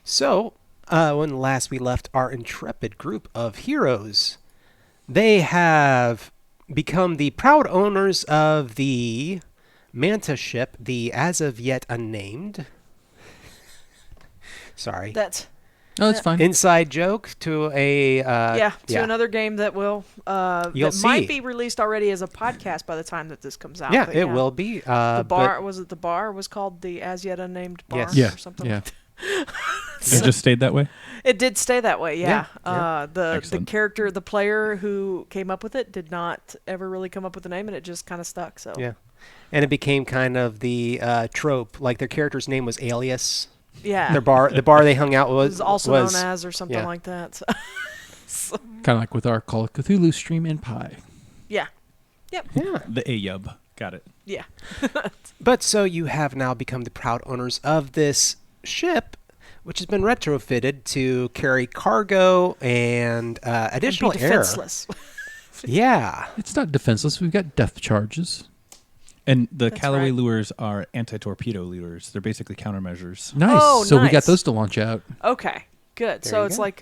So, when last we left our intrepid group of heroes, they have become the proud owners of the Manta ship, the as of yet unnamed. Sorry. That's it's fine. Inside joke to a another game that will You'll that might see. be released already as a podcast by the time that this comes out. Yeah, but it will be. The bar the bar was called the as yet unnamed bar Yes. or something. Yeah. It just stayed that way? It did stay that way, yeah. The Excellent. character, the player who came up with it did not ever really come up with a name, and it just kind of stuck. So Yeah. And it became kind of the trope. Like their character's name was Alias. yeah, The bar they hung out it was was also known as or something yeah. like that. So, Kind of like with our Call of Cthulhu stream and Pie. yeah, yep, Yeah. The AYUB. Got it. yeah. But so you have now become the proud owners of this ship, which has been retrofitted to carry cargo and additional and be air. defenseless. Yeah. It's not defenseless. We've got depth charges. And the That's Callaway right. lures are anti-torpedo lures. They're basically countermeasures. Nice. Oh, so we got nice. those to launch out. Okay, good. There so you it's go. like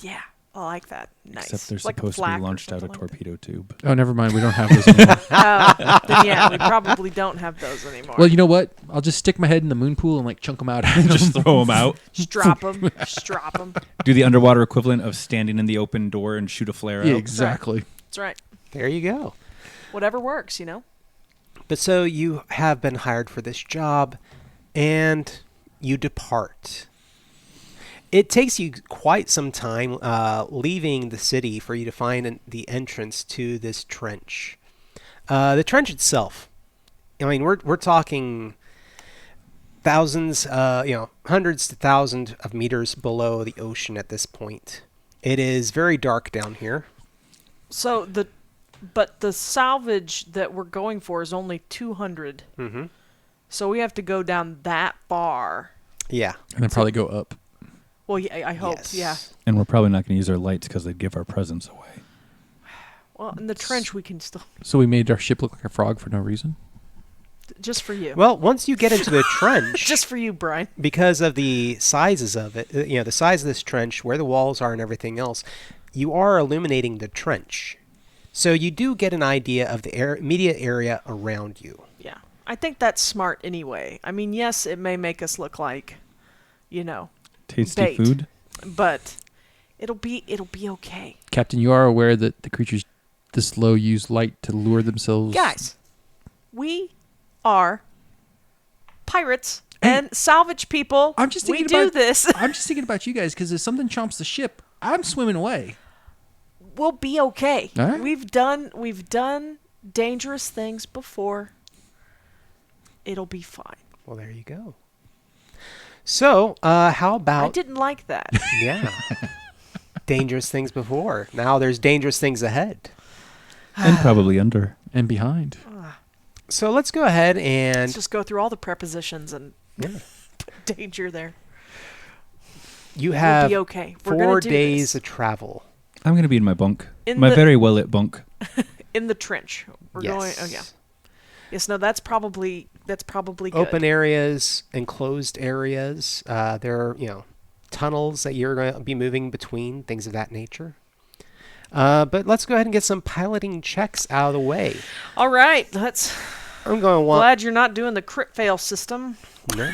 yeah, I like that. Nice. Except they're like a supposed to flak be or launched out a something like that. torpedo tube. Oh, never mind. We don't have those anymore. Then yeah, we probably don't have those anymore. Well, you know what? I'll just stick my head in the moon pool and chunk them out. Just throw them out. just drop them. Just drop them. Do the underwater equivalent of standing in the open door and shoot a flare Yeah, out. exactly. That's right. There you go. Whatever works, But so you have been hired for this job and you depart. It takes you quite some time leaving the city for you to find the entrance to this trench. The trench itself, I mean, we're talking thousands, hundreds to thousands of meters below the ocean at this point. It is very dark down here. So but the salvage that we're going for is only 200. Mm-hmm. So we have to go down that far. Yeah. And then probably go up. Well, yeah, I hope. Yes. Yeah. And we're probably not going to use our lights because they'd give our presence away. Well, in the trench we can still So we made our ship look like a frog for no reason. just for you. Well, once you get into the trench, Just for you, Brian. because of the sizes of it, the size of this trench, where the walls are and everything else, you are illuminating the trench. So you do get an idea of the immediate area around you. Yeah. I think that's smart anyway. I mean, yes, it may make us look like, Tasty bait. food. But it'll be okay. Captain, you are aware that the creatures this low use light to lure themselves. Guys, we are pirates and salvage people. I'm just we thinking do about this. I'm just thinking about you guys because if something chomps the ship, I'm swimming away. We'll be okay. All right. We've done dangerous things before. It'll be fine. Well, there you go. So, how I about... didn't like that. Yeah. Dangerous things before. Now there's dangerous things ahead. And probably under. And behind. So let's go ahead and... Let's just go through all the prepositions and Yeah. put danger there. You have We'll be okay. We're gonna 4 do days this. of travel. I'm going to be in my bunk. In My the- very well-lit bunk. In the trench. We're Yes. going. Oh yeah. Yes. No. That's probably good. Open areas, enclosed areas. There are, tunnels that you're going to be moving between, things of that nature. But let's go ahead and get some piloting checks out of the way. All right. Let's. I'm going to want... Glad you're not doing the crit fail system. No.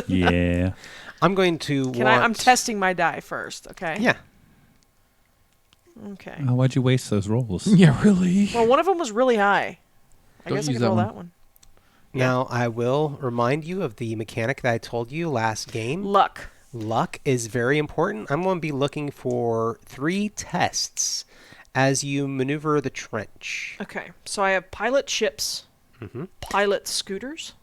Yeah. I'm going to I'm testing my die first. Okay. Yeah. Okay. Oh, why'd you waste those rolls? Yeah, really. Well, one of them was really high. I Don't guess I use could that roll one. that one. Now, I will remind you of the mechanic that I told you last game. Luck. Luck is very important. I'm going to be looking for 3 tests as you maneuver the trench. Okay. So I have pilot ships, Mm-hmm. pilot scooters.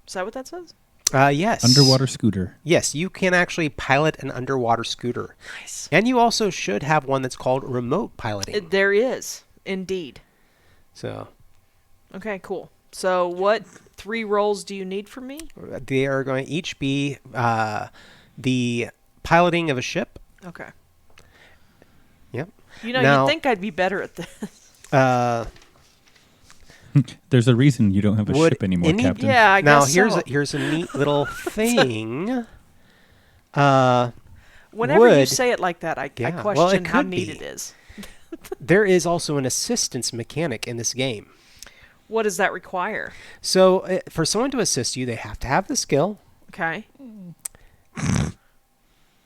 Is that what that says? Yes. Underwater scooter. Yes, you can actually pilot an underwater scooter. Nice. And you also should have one that's called remote piloting. There is indeed. So Okay. Cool. So what 3 rolls do you need from me? they are going to each be the piloting of a ship. Okay. Yep. You'd think I'd be better at this. There's a reason you don't have a Would ship anymore, any- Captain. Yeah, I Now guess here's so. here's a neat little thing. Whenever you would- say it like that, I Yeah, question well, it how could neat be. it is. There is also an assistance mechanic in this game. What does that require? So for someone to assist you, they have to have the skill. Okay.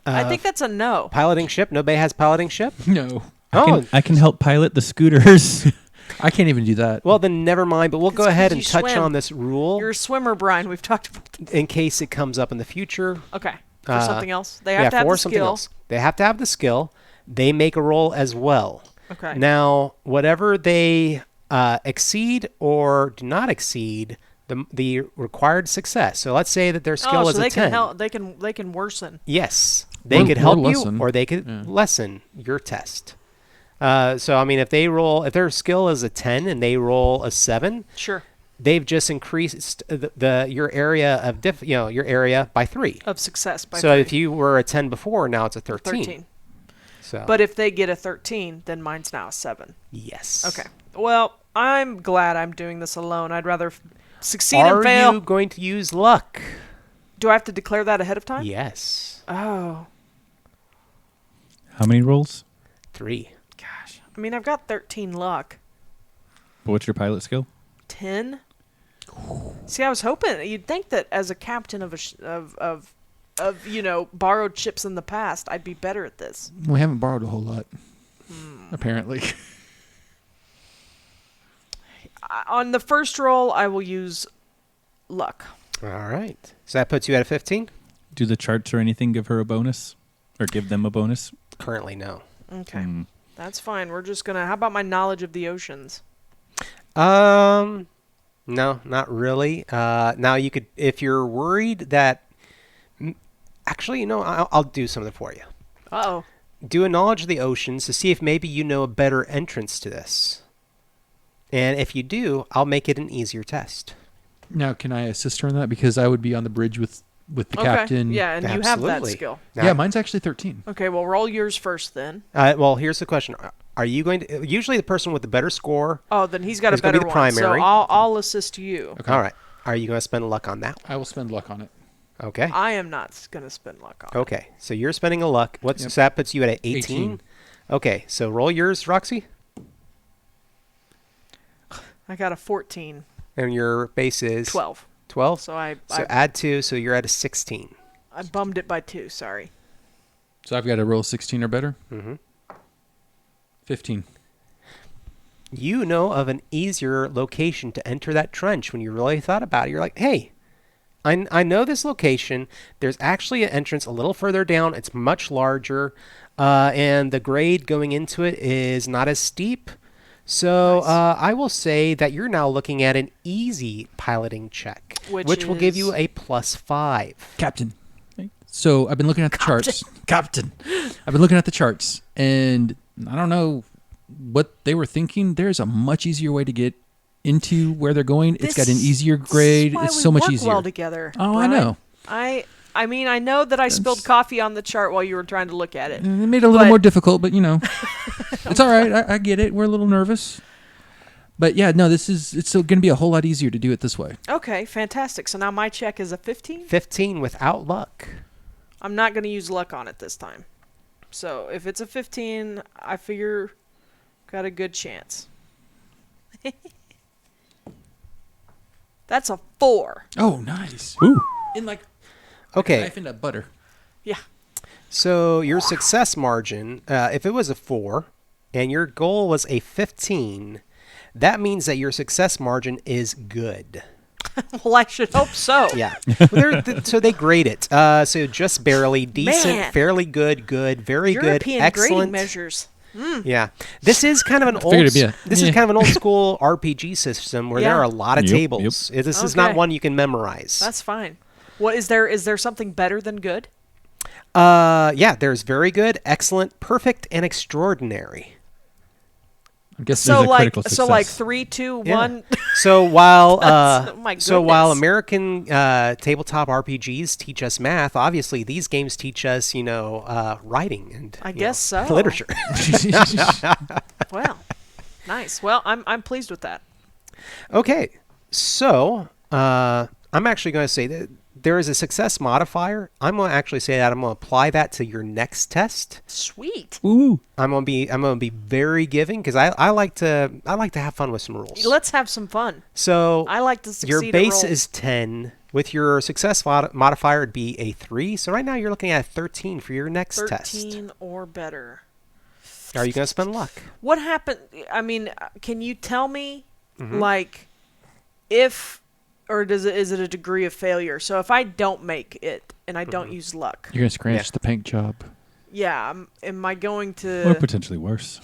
I think that's a no. Piloting ship. Nobody has piloting ship. No. I can help pilot the scooters. I can't even do that. Well, then never mind. But we'll go 'cause ahead you and touch swim. on this rule You're a swimmer, Brian. We've talked about this. in case it comes up in the future. Okay. For something else? They Yeah, have to have for the something skill. else. They have to have the skill. They make a roll as well. Okay. Now, whatever they exceed or do not exceed the required success. So let's say that their skill oh, is so a they 10. can help. They can worsen. Yes, they Or- could or help you, lessen. or they could lessen your test. So I mean, if their skill is a 10 and they roll a 7, Sure. they've just increased your area of your area by 3. Of success by So 3. if you were a 10 before, now it's a 13. 13. So But if they get a 13, then mine's now a 7. yes. Okay. Well, I'm glad I'm doing this alone. I'd rather succeed Are and fail. you going to use luck? Do I have to declare that ahead of time? Yes. Oh, How many rolls? 3. gosh. I mean, I've got 13 luck. But what's your pilot skill? 10? See, I was hoping you'd think that as a captain of borrowed ships in the past, I'd be better at this. We haven't borrowed a whole lot, apparently. On the first roll, I will use luck. All right. So that puts you at a 15? Do the charts or anything give her a bonus? Or give them a bonus? Currently, no. Okay. Mm. That's fine. We're just going to... How about my knowledge of the oceans? No, not really. Now you could, if you're worried that, actually, I'll do something for you. Uh-oh. Do a knowledge of the oceans to see if maybe you know a better entrance to this. And if you do, I'll make it an easier test. Now, can I assist her in that? Because I would be on the bridge with the Okay. captain. Yeah, and you have that Absolutely. skill. Now, Yeah, mine's actually 13. Okay, well, roll yours first then. well, here's the question: are you going to? Usually, the person with the better score. Oh, then he's got a It's gonna be better the one. primary. So I'll assist you. Okay. All right. Are you going to spend luck on that? I will spend luck on it. Okay. I am not going to spend luck on it. Okay. So you're spending a luck. Yep. So that puts you at 18? 18. Okay. So roll yours, Roxy, I got a 14. and your base is 12. 12. So I add 2, so you're at a 16. I bummed it by 2, sorry. So I've got to roll 16 or better? Mm-hmm. 15. You know of an easier location to enter that trench when you really thought about it. You're like, hey, I know this location. There's actually an entrance a little further down. It's much larger, and the grade going into it is not as steep. So Nice. I will say that you're now looking at an easy piloting check, Which will give you is- a +5. Captain. So I've been looking at the charts. Captain. I've been looking at the charts, and I don't know what they were thinking. There's a much easier way to get into where they're going. It's got an This easier is grade. why It's we so much work easier. well together. Oh, I Brian. know. I mean, I know that I spilled coffee on the chart while you were trying to look at it. It made it a little But- more difficult, but it's all right. I get it. We're a little nervous. But yeah, no, it's still going to be a whole lot easier to do it this way. Okay, fantastic. So now my check is a 15. 15 without luck. I'm not going to use luck on it this time. So if it's a 15, I figure got a good chance. That's a 4. Oh, nice. Ooh. In like Okay. knife into butter. Yeah. So your success margin, if it was a 4 and your goal was a 15, that means that your success margin is good. Well, I should hope so. Yeah. So they grade it. So just barely, decent, Man. fairly good, very European good, excellent. grading measures. Yeah. This is kind of an old figured it'd be this is yeah. kind of an old school RPG system where there Yeah. are a lot of Yep, tables. This is not Okay. one you can memorize. That's fine. What is there? Is there something better than good? Yeah, there's very good, excellent, perfect, and extraordinary. I guess So a like, critical so like success. 3, 2, Yeah. 1. So while my so while goodness. American tabletop RPGs teach us math, obviously these games teach us, writing and I guess so. literature. Well, nice. Well, I'm pleased with that. Okay, so I'm actually going to say that there is a success modifier. I'm going to actually say that I'm going to apply that to your next test. Sweet. Ooh. I'm going to be very giving because I like to have fun with some rules. Let's have some fun. So I like to succeed your at base rolls. is 10. With your success modifier, it'd be a 3. So right now you're looking at 13 for your next 13 test. or better. Are you going to spend luck? What happened? I mean, can you tell me, Mm-hmm. like, if, or is it a degree of failure? So if I don't make it and I don't use luck, You're going to scratch Yeah. the paint job. yeah, am I going Or to? potentially worse.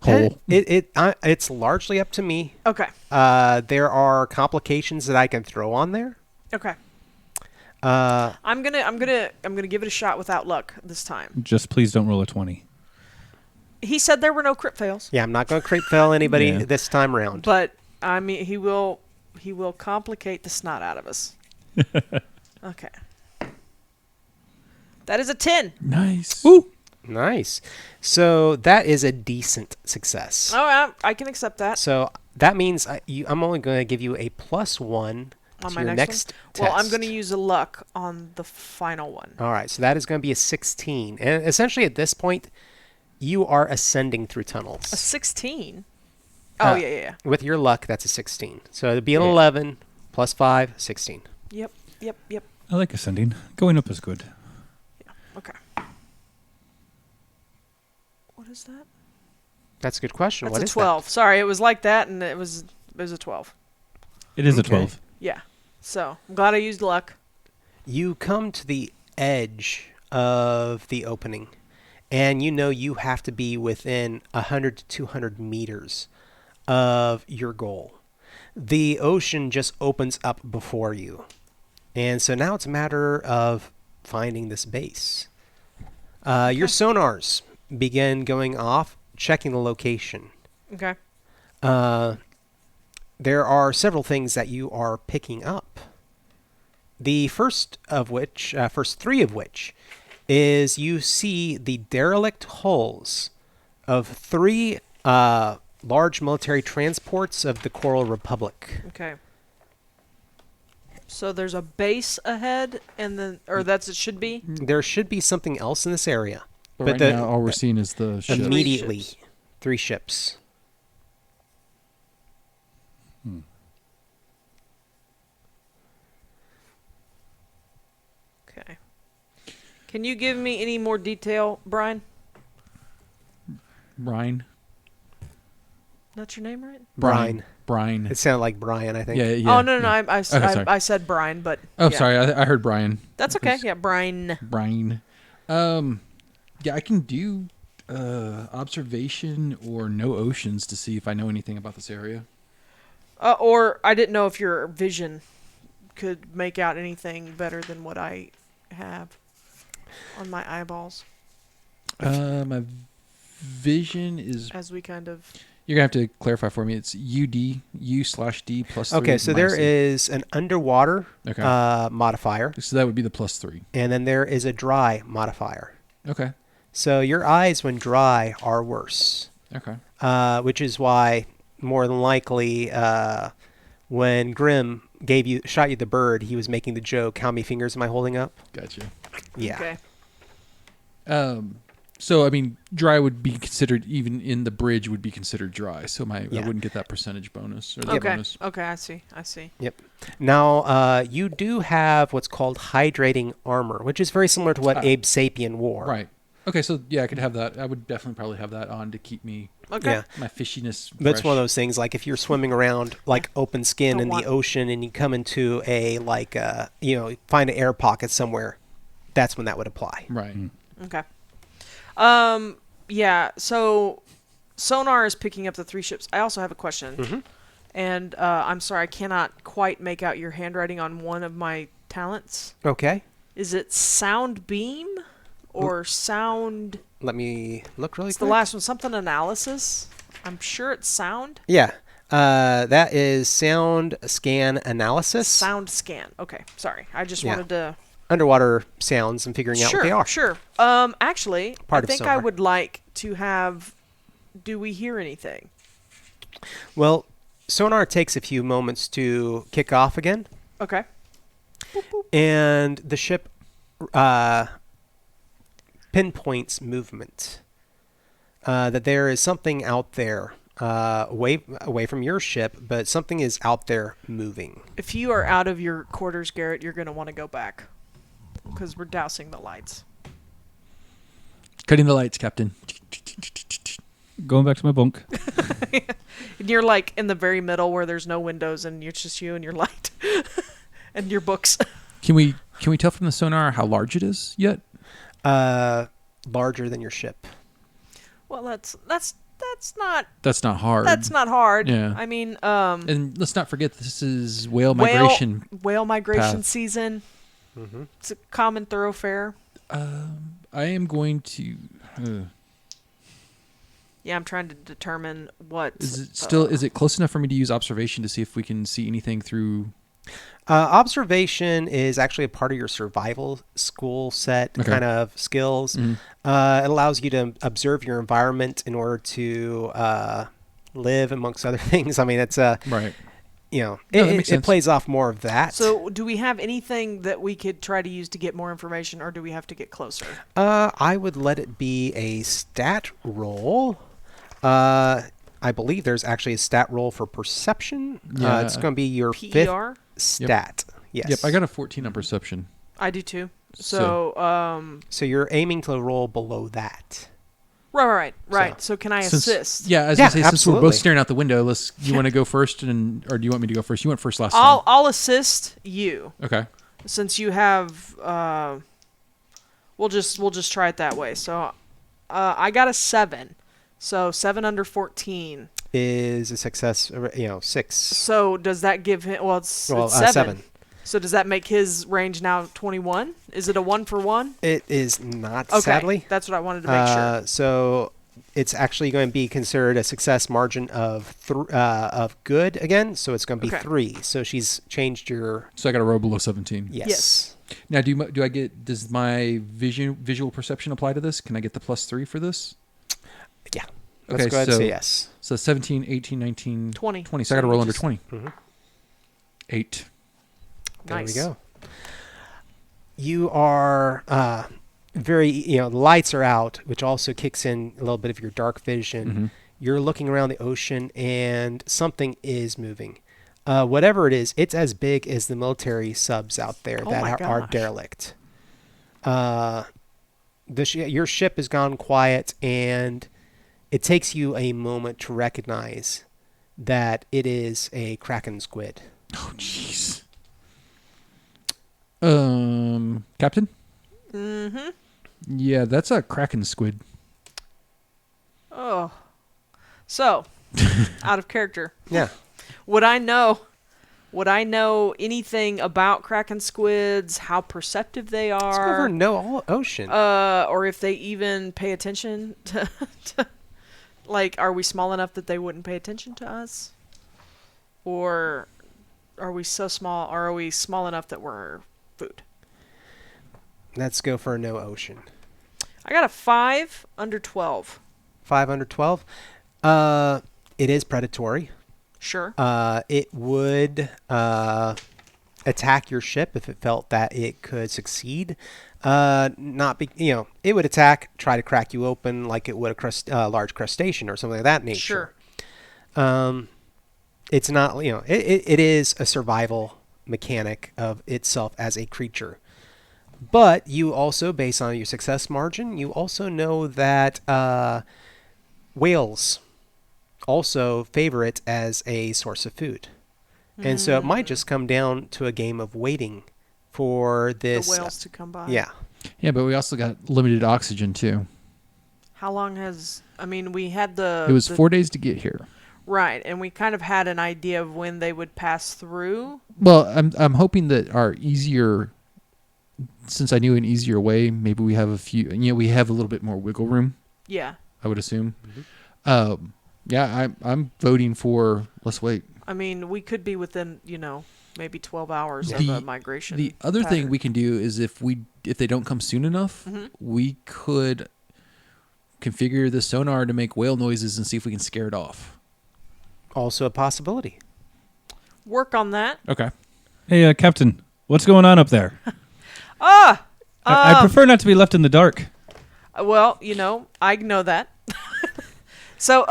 Hole. It's largely up to me. Okay, There are complications that I can throw on there. okay. Uh, I'm gonna give it a shot without luck this time. Just please don't roll a 20. He said there were no crit fails, yeah, I'm not going to crit fail anybody Yeah. this time around. but I mean he will complicate the snot out of us. Okay. That is a 10. Nice. Woo! Nice. So that is a decent success. Oh, I can accept that. So that means I'm only going to give you a +1 On to my your next next Well, I'm test. going to use a luck on the final one. All right, so that is going to be a 16. And essentially at this point, you are ascending through tunnels. A 16? Oh, Uh, yeah. With your luck, that's a 16. So it'd be an Yeah. 11 plus 5, 16. Yep. I like ascending. Going up is good. Okay. What is that? That's a good question. That's What a is 12. Sorry, it was like that, and it was a 12. It is Okay. a 12. Yeah. So, I'm glad I used luck. that? You come to the edge of the opening, and you know you have to be within 100 to 200 meters of your goal. The ocean just opens up before you. And so now it's a matter of finding this base. Your sonars begin going off, checking the location. Okay. There are several things that you are picking up. The first three of which, is you see the derelict hulls of 3 large military transports of the Coral Republic. Okay. So there's a base ahead, and then, or that's it should be? There should be something else in this area. But But right the- now, all we're seeing is the ship. Immediately, ships. 3 ships. Okay. Can you give me any more detail, Brian? Brine. That's your name, right? Brine. Brine. It sounded like Brian, I think. Yeah, yeah. Oh, no, yeah. I sorry. I said Brian, but. Oh, yeah. sorry. I heard Brian. That's okay. Because- Yeah, Brian. Brine. Yeah, I can do observation or no oceans to see if I know anything about this area. Or I didn't know if your vision could make out anything better than what I have on my eyeballs My vision is. as we kind of. You're going to have to clarify for me. It's U/D plus 3. Okay, so there is an underwater Okay. modifier, So that would be the plus 3. and then there is a dry modifier. Okay. So your eyes, when dry, are worse, Okay. which is why more than likely, when Grimm shot you the bird, he was making the joke, "How many fingers am I holding up?" Gotcha. Yeah. Okay. So I mean, dry would be considered, even in the bridge would be considered dry. So I Yeah. wouldn't get that percentage bonus or the Okay. bonus. Okay. I see. Now, you do have what's called hydrating armor, which is very similar to what Ah. Abe Sapien wore. Right. Okay. So yeah, I could have that. I would definitely probably have that on to keep me Okay. Yeah. my fishiness. But it's one of fresh. those things, like if you're swimming around like open skin Don't in the want- ocean and you come into find an air pocket somewhere, that's when that would apply. Right. Okay. Yeah. So, sonar is picking up the 3 ships. I also have a question, Mhm. and I'm sorry, I cannot quite make out your handwriting on one of my talents. Okay. Is it sound beam or sound? Let me look really It's quick. the last one. Something analysis. I'm sure it's sound. Yeah. That is sound scan analysis. Sound scan. Okay. Sorry. I just Yeah. wanted to. Underwater sounds and figuring out what they are. Sure. Actually, Part I of think I sonar. would like to have. Do we hear anything? Well, sonar takes a few moments to kick off again. Okay. And the ship pinpoints movement. That there is something out there away from your ship, but something is out there moving. If you are out of your quarters, Garrett, you're going to want to go back because we're dousing the lights. Cutting the lights, Captain. Going back to my bunk. And you're like in the very middle where there's no windows and it's just you and your light and your books. Can we tell from the sonar how large it is yet? Larger than your ship. Well, that's not That's not hard. That's not hard. Yeah. I mean, and let's not forget this is whale migration. Whale migration path. season. Mm-hmm. It's a common thoroughfare. I am going to. Yeah, I'm trying to determine what. Is it still? Is it close enough for me to use observation to see if we can see anything through? Observation is actually a part of your survival school set kind of skills. Mm-hmm. It allows you to observe your environment in order to live amongst other things. I mean, it's Right. You know, No, that makes it sense. plays off more of that. So, do we have anything that we could try to use to get more information, or do we have to get closer? I would let it be a stat roll. I believe there's actually a stat roll for perception. Yeah. It's going to be your PER? fifth stat. Yes. Yep, I got a 14 on perception. I do too. So, So you're aiming to roll below that. right. So- So, can I Since- assist? Yeah, as Yeah, I say, since we're absolutely. both staring out the window, you want to go first, or do you want me to go first? You went first last time. I'll assist you Okay. since you have. We'll just try it that way. So, I got a 7. So 7 under 14. Is a success, 6. So does that give him? Well, it's 7. 7. So does that make his range now 21? Is it a 1-for-1? It is not, Okay, sadly. that's what I wanted to make sure. So it's actually going to be considered a success margin of good again. So it's going to be Okay. 3. So she's changed your So I got a roll below 17. Yes. Now, does my visual perception apply to this? Can I get the +3 for this? Yeah. Let's Okay, go ahead and so- say yes. So 17, 18, 19, 20. 20. So I got to roll under Just- 20. Mhm. 8. There Nice. we go. You are very, the lights are out, which also kicks in a little bit of your dark vision. Mhm. You're looking around the ocean and something is moving. Whatever it is, it's as big as the military subs out there Oh that my are gosh. derelict. Your ship has gone quiet, and it takes you a moment to recognize that it is a kraken squid. Oh, jeez. Captain? Mm-hmm. Yeah, that's a kraken squid. Oh. So, out of character. Yeah. Would I know anything about kraken squids, how perceptive they Let's go over are, no ocean. or if they even pay attention to like, are we small enough that they wouldn't pay attention to us? Or are we so small, or are we small enough that we're food? Let's go for no ocean. I got a 5 under 12. 5 under 12. It is predatory. Sure. It would attack your ship if it felt that it could succeed. Not be, it would attack, try to crack you open like it would a large crustacean or something of that nature. Sure. It's not, it is a survival mechanic of itself as a creature. But you also, based on your success margin, you also know that whales also favor it as a source of food. And so it might just come down to a game of waiting for this. The whales to come by. Yeah. Yeah, but we also got limited oxygen, too. How long has... I mean, we had the... It was the- 4 days to get here. Right, and we kind of had an idea of when they would pass through. Well, I'm hoping that our easier... Since I knew an easier way, maybe we have we have a little bit more wiggle room, Yeah. I would assume. Yeah, I'm voting for let's wait. I mean, we could be within, maybe 12 hours of The- a migration. The other thing we can do is if they don't come soon enough, Mhm. we could configure the sonar to make whale noises and see if we can scare it off. Also a possibility. Work on that. Okay. Hey, Captain. What's going on up there? I prefer not to be left in the dark. Well, I know that. So,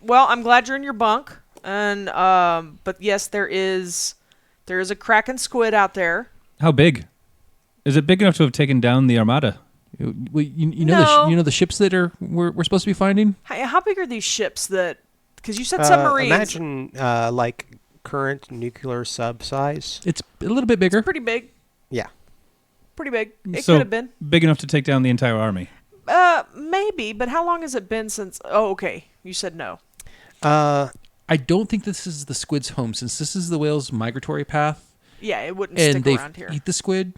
well, I'm glad you're in your bunk, and but yes, there is a kraken squid out there. How big? Is it big enough to have taken down the armada? You know No. you know the ships that we're supposed to be finding. How big are these ships that? Because you said submarines. Imagine like current nuclear sub size. It's a little bit bigger. Pretty big. Yeah. Pretty big. It So could have been. big enough to take down the entire army. Maybe, but how long has it been since? Oh, okay. You said no. I don't think this is the squid's home, since this is the whale's migratory path, Yeah, it wouldn't and stick they around here. eat the squid.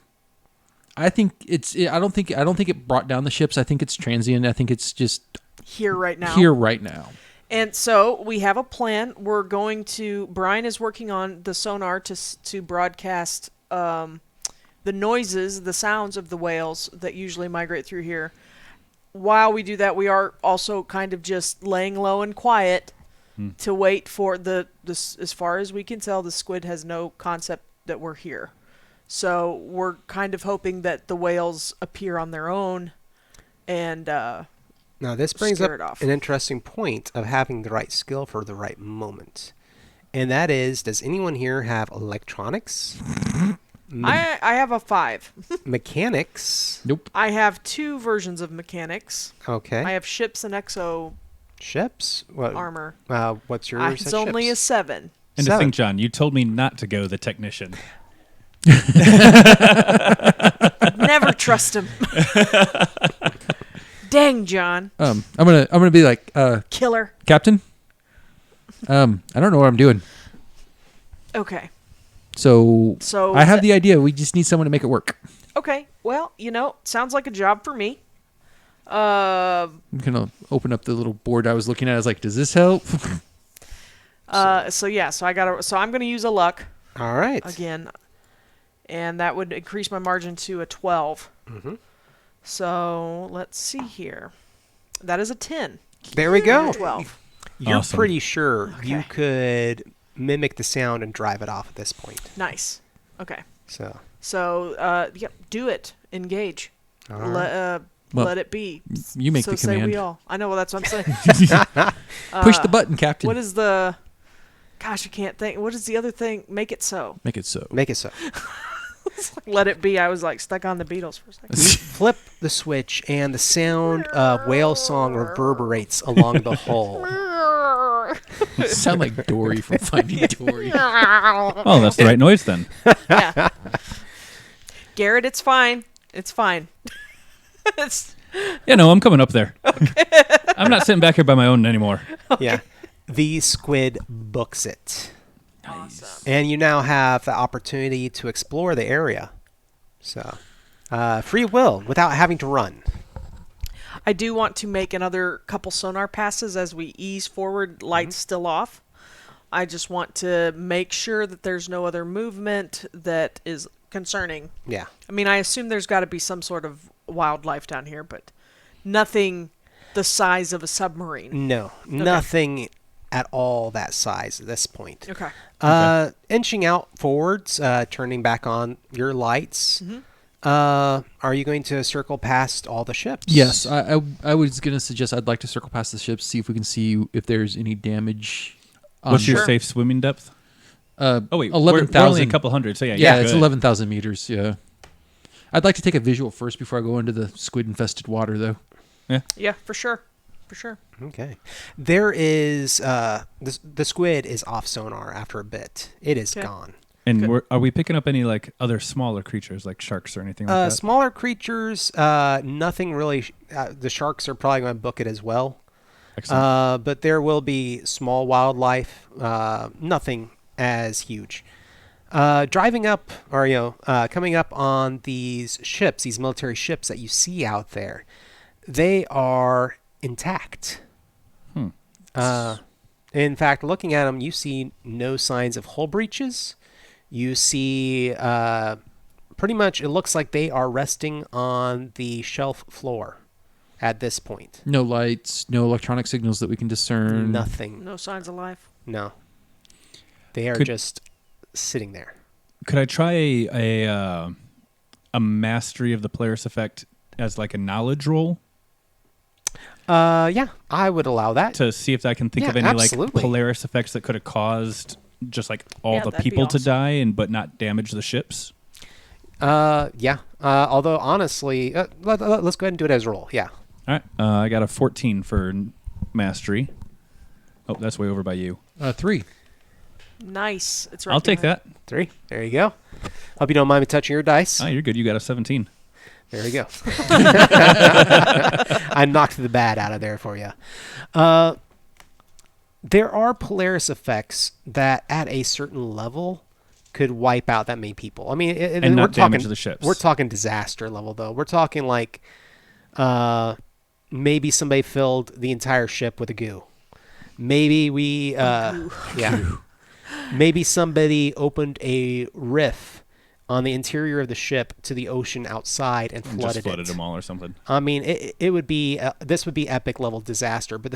I think I don't think it brought down the ships. I think it's transient. I think it's just Here right now. here right now. And so we have a plan. We're going to. Brian is working on the sonar to broadcast the noises, the sounds of the whales that usually migrate through here. While we do that, we are also kind of just laying low and quiet to wait for this. As far as we can tell, the squid has no concept that we're here. So we're kind of hoping that the whales appear on their own and Now, this brings up Scare it off. an interesting point of having the right skill for the right moment. And that is, does anyone here have electronics? I have a 5. Mechanics? Nope. I have 2 versions of mechanics. Okay. I have ships and exo Ships? What, armor. what's yours? It's only a 7. And to 7. think, John, you told me not to go the technician. Never trust him. Dang, John. I'm gonna be like, Killer. Captain. I don't know what I'm doing. Okay. So So I have the idea. We just need someone to make it work. Okay. Well, sounds like a job for me. I'm gonna open up the little board I was looking at. I was like, does this help? So I'm gonna use a luck All right. again, and that would increase my margin to a 12. Mhm. So let's see here. That is a 10. There we go. 12. You're Awesome. pretty sure you Okay. could mimic the sound and drive it off at this point. Nice. Okay. So, Yep. Do it. Engage. all right. Well, Let it be. you make so the say we command. all. I know. Well, that's what I'm saying. Push the button, Captain. What is the? Gosh, I can't think. What is the other thing? Make it so. Make it so. Make it so. Let it be. I was like stuck on the Beatles for a second. You flip the switch, and the sound of whale song reverberates along the hull. Sound like Dory from Finding Dory. Oh, that's the right noise then. Yeah. Garrett, it's fine. It's fine. It's Yeah, no, I'm coming up there. I'm not sitting back here by my own anymore. Yeah. The squid books it. awesome. And you now have the opportunity to explore the area. So, free will without having to run. I do want to make another couple sonar passes as we ease forward, lights still off. I just want to make sure that there's no other movement that is concerning. Yeah. I mean, I assume there's got to be some sort of wildlife down here, but nothing the size of a submarine. No, nothing at all that size at this point. Okay. Inching out forwards, turning back on your lights. Are you going to circle past all the ships? Yes, I was gonna suggest I'd like to circle past the ships, see if we can see if there's any damage. What's your Sure. safe swimming depth? Oh, wait. 11,000. We're only a couple hundred, so yeah. Yeah, you're it's good. 11,000 meters. Yeah, I'd like to take a visual first before I go into the squid-infested water, though. Yeah, for sure. For sure. Okay. There is the squid is off sonar after a bit. It is Okay. gone. And Good. are we picking up any like other smaller creatures like sharks or anything like that? Smaller creatures, nothing really. The sharks are probably going to book it as well. Excellent. But there will be small wildlife, nothing as huge. Driving up, or coming up on these ships, these military ships that you see out there, they are intact. In fact, looking at them, you see no signs of hull breaches. You see, pretty much, it looks like they are resting on the shelf floor at this point. No lights, no electronic signals that we can discern. Nothing. No signs of life. No. They are Could- just sitting there. Could I try a mastery of the Polaris effect as like a knowledge roll Yeah, I would allow that. to see if I can think Yeah, of any absolutely. like Polaris effects that could have caused just like all Yeah, the that'd be people to awesome. die but not damage the ships? Yeah. Although honestly, let's go ahead and do it as a roll. Yeah. All right. I got a 14 for mastery. Oh, that's way over by you. 3. Nice. It's right I'll take behind. that. 3. There you go. Hope you don't mind me touching your dice. Oh, you're good. You got a 17. There you go. I knocked the bad out of there for you. There are Polaris effects that at a certain level could wipe out that many people. I mean, And not damage the ships. We're talking disaster level, though. We're talking like maybe somebody filled the entire ship with a goo. Maybe maybe somebody opened a riff on the interior of the ship to the ocean outside and Just flooded flooded it. them all or something. I mean, it would be this would be epic level disaster. But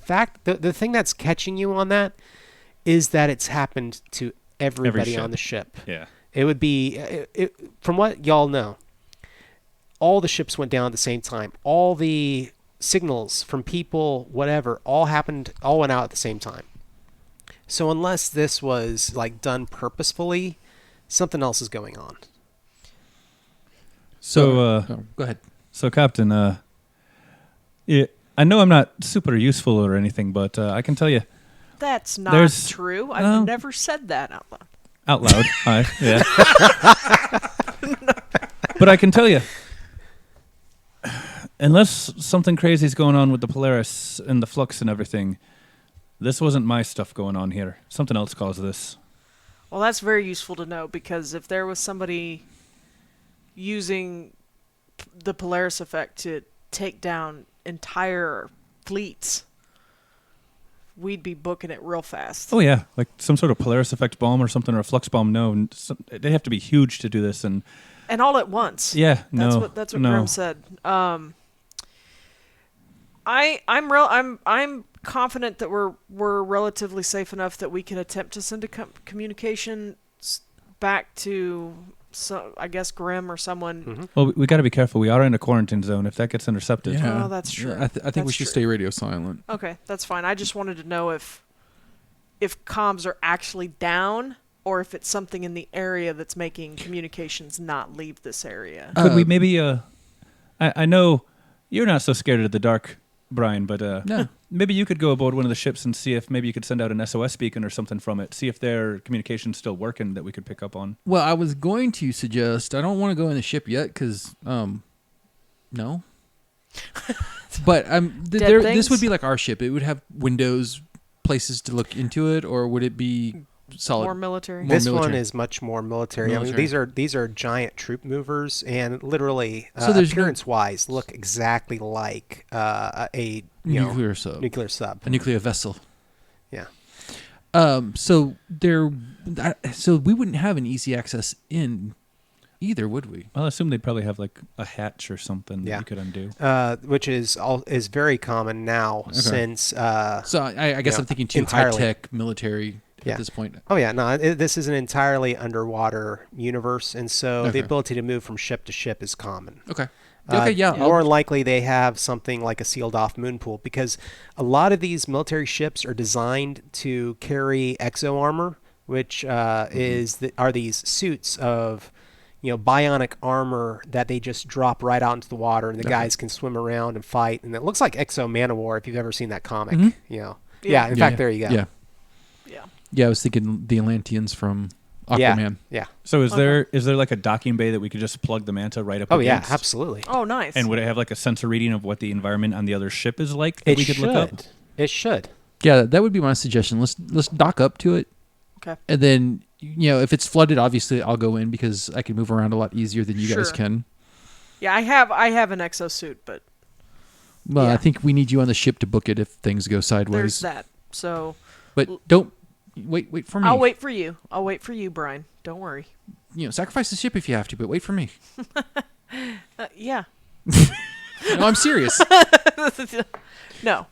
the thing that's catching you on that is that it's happened to everybody ship. on the ship. Yeah. It would be from what y'all know. All the ships went down at the same time. All the signals from people, whatever, all went out at the same time. So unless this was like done purposefully, something else is going on. So, go ahead. So, Captain, I know I'm not super useful or anything, but I can tell you That's not There's- true. I've no. never said that out loud. out loud. Yeah. But I can tell you, unless something crazy is going on with the Polaris and the flux and everything, this wasn't my stuff going on here. Something else caused this. Well, that's very useful to know, because if there was somebody using the Polaris effect to take down entire fleets, we'd be booking it real fast. Oh yeah, like some sort of Polaris effect bomb or something, or a flux bomb. No, they have to be huge to do this, and And all at once. yeah, That's no, what no. Grim said. I'm confident that we're relatively safe enough that we can attempt to send a communication back to, I guess, Grim or someone. Mm-hmm. Well, we got to be careful. We are in a quarantine zone. If that gets intercepted, Yeah. Oh, that's true. I think we That's should true. stay radio silent. Okay, that's fine. I just wanted to know if comms are actually down, or if it's something in the area that's making communications not leave this area. could we maybe? I know you're not so scared of the dark, Brian, but No. maybe you could go aboard one of the ships and see if maybe you could send out an SOS beacon or something from it. See if their communication's still working that we could pick up on. Well, I was going to suggest, I don't want to go in the ship yet because, no. But this things? would be like our ship. It would have windows, places to look into it, or would it be solid? More military. More This military. one is much more military. I mean, Military. these are giant troop movers, and literally, So there's no- appearance-wise, look exactly like a nuclear sub. nuclear sub. A nuclear vessel. Yeah. So we wouldn't have an easy access in either, would we? Well, I assume they'd probably have like a hatch or something that Yeah. you could undo. Which is very common now since. So I guess Yeah, I'm thinking too entirely. high-tech military Yeah. at this point. Oh yeah, no, this is an entirely underwater universe, and so the Okay. ability to move from ship to ship is common. Okay. Okay, yeah. More than likely, they have something like a sealed-off moon pool, because a lot of these military ships are designed to carry exo armor, which are these suits of, bionic armor that they just drop right out into the water, and the guys can swim around and fight, and it looks like Exo Manowar if you've ever seen that comic. Mhm. Yeah. Yeah. In fact, there you go. Yeah. Yeah. Yeah, I was thinking the Atlanteans from Aquaman. Yeah. So is Okay. there like a docking bay that we could just plug the Manta right up Oh yeah, against? absolutely. Oh, nice. And would it have like a sensor reading of what the environment on the other ship is like that It we could should. look up? It should. Yeah, that would be my suggestion. Let's dock up to it. Okay. And then, if it's flooded, obviously I'll go in because I can move around a lot easier than you guys Sure. can. Yeah, I have an exosuit, but Well, Yeah. I think we need you on the ship to book it if things go there's sideways. that. So But don't wait for me. I'll wait for you. I'll wait for you, Brian. Don't worry. Sacrifice the ship if you have to, but wait for me. Yeah. No, I'm serious. No.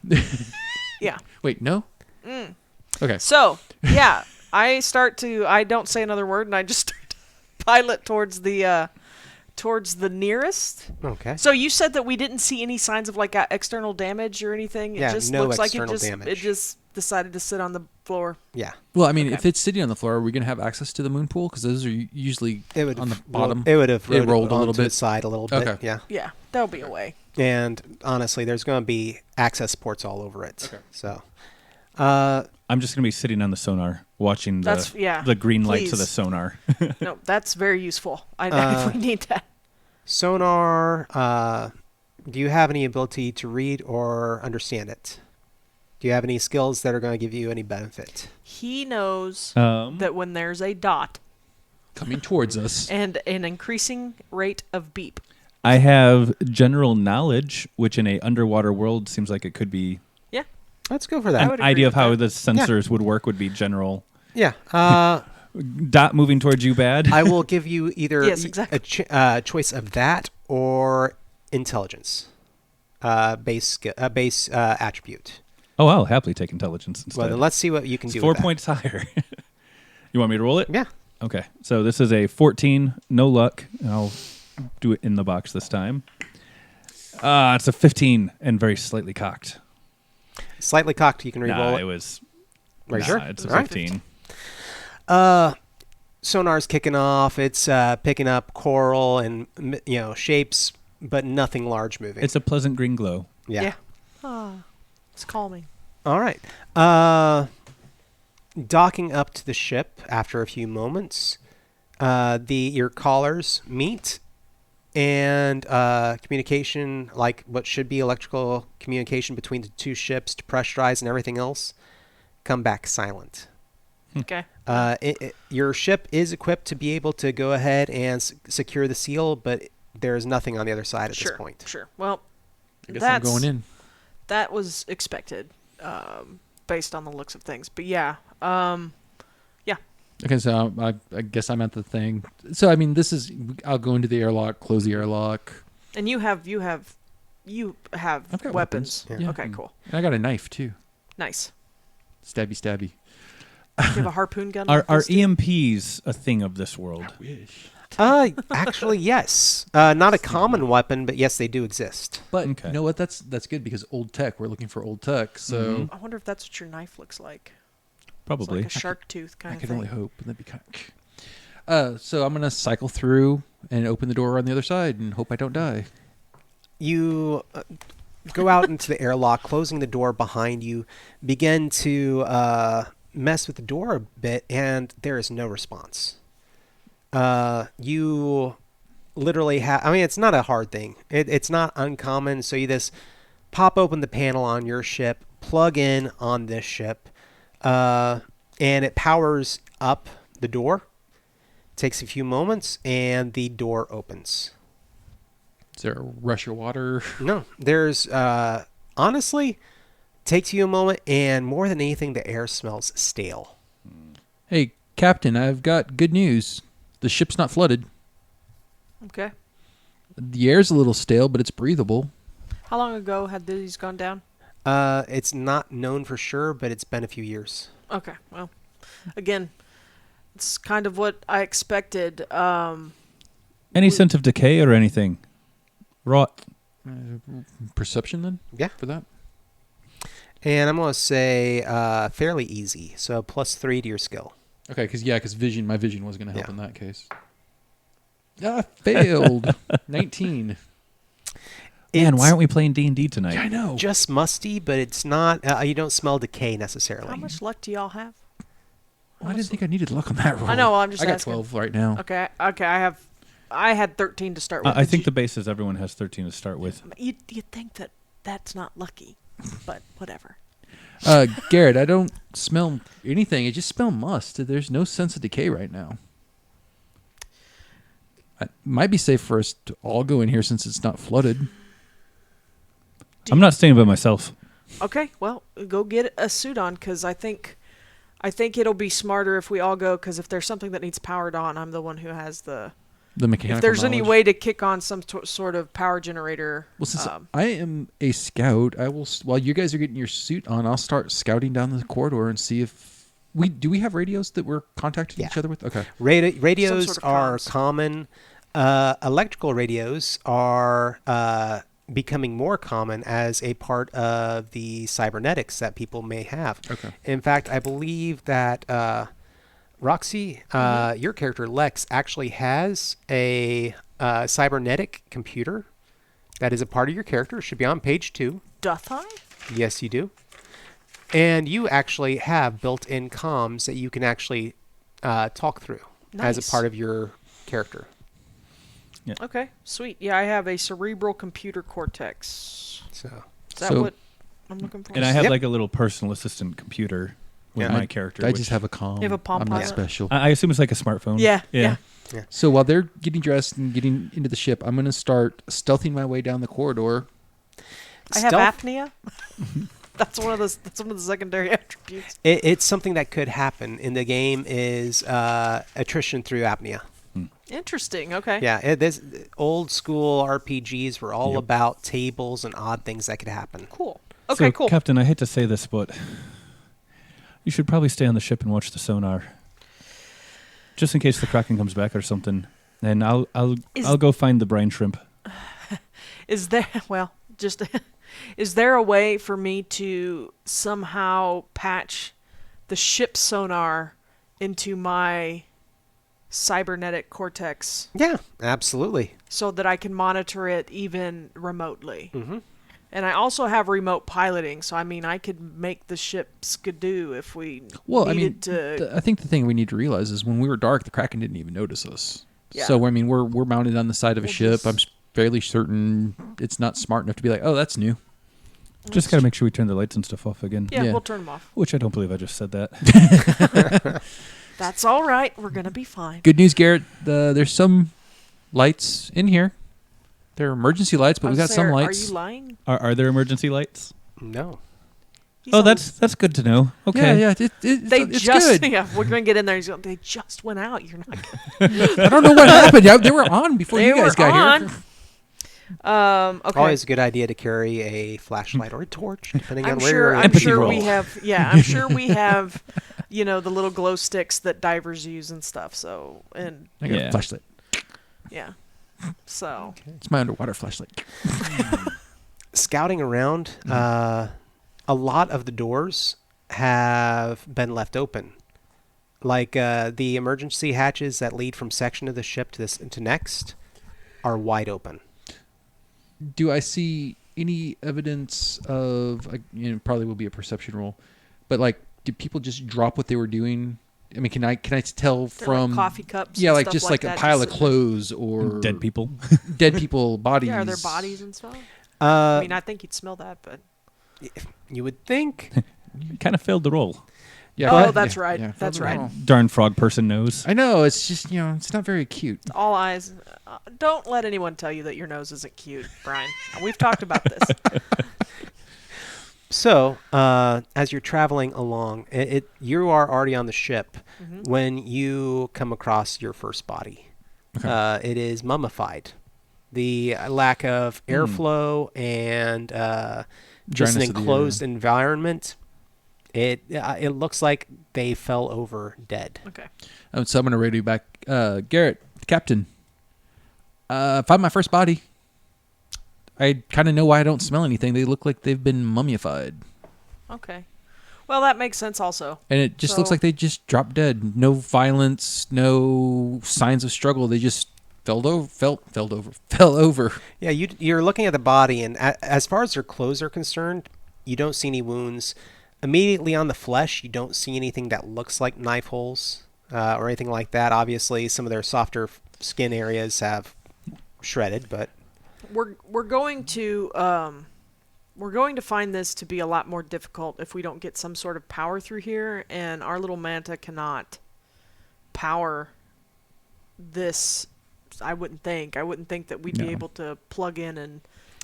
Yeah. Wait, no? Okay. So, yeah, I don't say another word, and I just start pilot towards the nearest. Okay. So you said that we didn't see any signs of like external damage or anything. Yeah, It just no looks like it external just damage. decided to sit on the floor. Yeah. Well, I mean, Okay. if it's sitting on the floor, are we going to have access to the moon pool? Because those are usually It would on the have bottom. It would have rolled a little onto bit. its side a little bit. Okay. Yeah. Yeah, there'll be a way. And honestly, there's going to be access ports all over it. Okay. So, I'm just gonna be sitting on the sonar, watching the green lights of the please. sonar. No, that's very useful. If we need that. sonar. Do you have any ability to read or understand it? Do you have any skills that are going to give you any benefit? He knows Um, that when there's a dot coming towards us. and an increasing rate of beep. I have general knowledge, which in a underwater world seems like it could be Let's go for I that. would an agree idea of with how that. the sensors would work would be general. Yeah. Dot moving towards you bad. I will give you either Yes, exactly. a choice of that or intelligence, base attribute. Oh, I'll happily take intelligence instead. Well, then let's see what you can It's do. 4 with that. points higher. You want me to roll it? Yeah. Okay. So this is a 14, no luck. And I'll do it in the box this time. It's a 15 and very slightly cocked. Slightly cocked. You can re-roll Nah, it. it was. Are you nah, sure? It's a All right. 15. Sonar's kicking off. It's picking up coral and shapes, but nothing large moving. It's a pleasant green glow. yeah. It's calming. All right. Docking up to the ship after a few moments, your collars meet, and communication, like what should be electrical communication between the two ships to pressurize and everything else, come back silent. Okay. Your ship is equipped to be able to go ahead and secure the seal, but there is nothing on the other side at Sure. this point. Sure. Well, I guess I'm going in. That was expected, based on the looks of things. But yeah. Okay, so I guess I'm at the thing. So I mean, I'll go into the airlock, close the airlock. And you have I've got weapons. Yeah. Yeah. Okay. Cool. And I got a knife too. Nice. Stabby, stabby. You have a harpoon gun. Are like this, too? EMPs a thing of this world? Wish. Actually, yes. Not a common weapon, but yes, they do exist. But Okay. you know what? That's good because old tech. We're looking for old tech. So Mhm. I wonder if that's what your knife looks like. Probably. It's like a shark tooth kind I of could thing. only hope. That'd be kind of... So I'm gonna cycle through and open the door on the other side and hope I don't die. You go out into the airlock, closing the door behind you, begin to mess with the door a bit, and there is no response. You literally have... I mean, it's not a hard thing. It's not uncommon, so you just pop open the panel on your ship, plug in on this ship, and it powers up the door. Takes a few moments, and the door opens. Is there a rush of water? No, there's honestly takes you a moment, and more than anything, the air smells stale. Hey, Captain, I've got good news. The ship's not flooded. Okay. The air's a little stale, but it's breathable. How long ago had these gone down? It's not known for sure, but it's been a few years. Okay. Well, again, it's kind of what I expected. Any sense of decay or anything? Rot. Perception then? Yeah. For that? And I'm gonna say fairly easy, so +3 to your skill. Okay, because my vision was going to help Yeah. in that case. Ah, failed. 19. Man, why It's aren't we playing D&D tonight? Yeah, I know. just musty, but it's not. You don't smell decay necessarily. How much luck do y'all have? I didn't think I needed luck on that roll. I know. I'm just I got asking. 12 right now. Okay. I had 13 to start with. I Did think you- the base is everyone has 13 to start with. you'd think that that's not lucky, but whatever. Garrett, I don't smell anything. I just smell must. There's no sense of decay right now. It might be safe for us to all go in here since it's not flooded. I'm not staying by myself. Okay. Well, go get a suit on because I think it'll be smarter if we all go because if there's something that needs powered on, I'm the one who has the. The mechanical If there's any knowledge. way to kick on some sort of power generator. Well, since I am a scout, I will. While you guys are getting your suit on, I'll start scouting down the corridor and see if we have radios that we're contacting each other with? Okay. Radios Some sort of are comms. common. Electrical radios are becoming more common as a part of the cybernetics that people may have. Okay. In fact, I believe that Roxy, your character Lex, actually has a cybernetic computer that is a part of your character. It should be on page 2. Doth I? Yes, you do. And you actually have built-in comms that you can actually talk through as a Nice. part of your character. Okay, sweet. Yeah, I have a cerebral computer cortex. So Is that So- what I'm looking for? And I have Yep. like a little personal assistant computer with Yeah. my character. I which just have a comm. You have a Palm I'm not Pilot? special. I assume it's like a smartphone. Yeah. So while they're getting dressed and getting into the ship, I'm going to start stealthing my way down the corridor. I have Stealth- apnea. That's one of the secondary attributes. it's something that could happen in the game is attrition through apnea. Interesting. Okay. Yeah, this old school RPGs were all Yep. about tables and odd things that could happen. Cool. Okay, So, cool. Captain, I hate to say this, but you should probably stay on the ship and watch the sonar, just in case the Kraken comes back or something. And I'll go find the brine shrimp. Is there just is there a way for me to somehow patch the ship sonar into my cybernetic cortex Yeah, absolutely. so that I can monitor it even remotely? Mm-hmm. And I also have remote piloting, so I mean I could make the ship skidoo if we Well, needed to. I think the thing we need to realize is when we were dark, the Kraken didn't even notice us. Yeah. So I mean, we're mounted on the side of a We'll ship. just- I'm fairly certain it's not smart enough to be like, oh, that's new. Just got to make sure we turn the lights and stuff off again. Yeah, Yeah. we'll turn them off. Which I don't believe I just said that. That's all right. We're gonna be fine. Good news, Garrett. There's some lights in here. They're emergency lights, but I we was got some there, lights. Are you lying? Are there emergency lights? No. He's Oh, on- that's good to know. Okay. Yeah. They it's just good. yeah. We're gonna get in there. He's going, they just went out. You're not. Gonna, I don't know what happened. They were on before they you guys were got on. here. Okay. Always a good idea to carry a flashlight or a torch, depending on I'm where sure. you're I'm Empathy sure roll. we have. Yeah, I'm sure we have. You know, the little glow sticks that divers use and stuff. So and I got Yeah. a flashlight. yeah. So It's my underwater flashlight. Scouting around, a lot of the doors have been left open. Like the emergency hatches that lead from section of the ship to this to next are wide open. Do I see any evidence of? Probably will be a perception roll, but like, did people just drop what they were doing? I mean, can I tell they're from like coffee cups. Yeah, and like stuff just like like a that, pile just of sitting there. clothes or Dead people. dead people bodies. Yeah, are there bodies and stuff? Uh, I mean, I think you'd smell that, but you would think. You kind of failed the role. Yeah, Oh, yeah, that's yeah, right. yeah. That's right. Darn frog person knows. I know. It's just it's not very cute. all eyes. Don't let anyone tell you that your nose isn't cute, Brian. We've talked about this. So, as you're traveling along, you are already on the ship Mhm. when you come across your first body. Okay. It is mummified. The lack of airflow and just an Dryness of the enclosed air. environment, it looks like they fell over dead. Okay. So I'm gonna radio back, Garrett, Captain. Find my first body. I kind of know why I don't smell anything. They look like they've been mummified, Okay. Well, that makes sense also. and it just looks So- like they just dropped dead. No violence, no signs of struggle. They just fell over. Yeah, you're looking at the body, and as far as their clothes are concerned, you don't see any wounds. Immediately on the flesh, you don't see anything that looks like knife holes or anything like that. Obviously, some of their softer skin areas have shredded, but We're going to find this to be a lot more difficult if we don't get some sort of power through here, and our little manta cannot power this. I wouldn't think that we'd be No. able to plug in and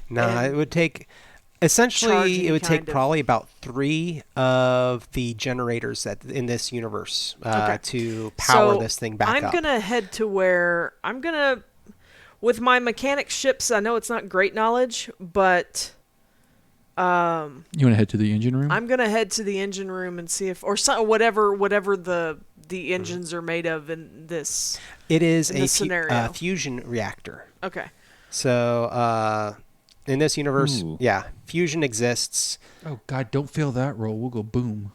no, And it would take. charge Essentially, any it would take kind of- probably about 3 of the generators that in this universe Okay. to power So, this thing back I'm up. gonna head to where I'm gonna, with my mechanic ships. I know it's not great knowledge, but You want to head to the engine room? I'm gonna head to the engine room and see if, or whatever the engines are made of in this. It is in a this scenario. fusion reactor. Okay. So in this universe, Ooh. yeah, fusion exists. Oh, God, don't fail that roll. We'll go boom.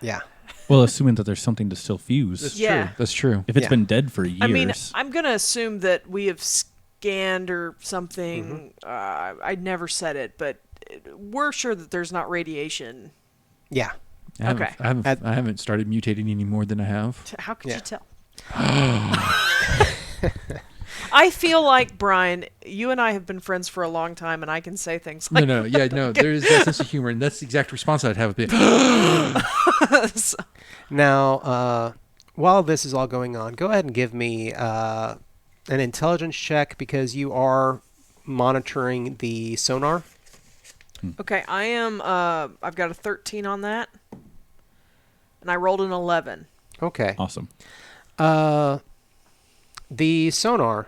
Yeah. Well, assuming that there's something to still fuse. That's Yeah. true. That's true. If it's Yeah. been dead for years. I mean, I'm gonna assume that we have scanned or something. I never said it, but we're sure that there's not radiation. Yeah. Okay. I haven't started mutating any more than I have. How could Yeah. you tell? I feel like, Brian, you and I have been friends for a long time, and I can say things like No. There's that sense of humor, and that's the exact response I'd have. So- Now, while this is all going on, go ahead and give me an intelligence check because you are monitoring the sonar. Okay, I am. I've got a 13 on that, and I rolled an 11. Okay. Awesome. The sonar,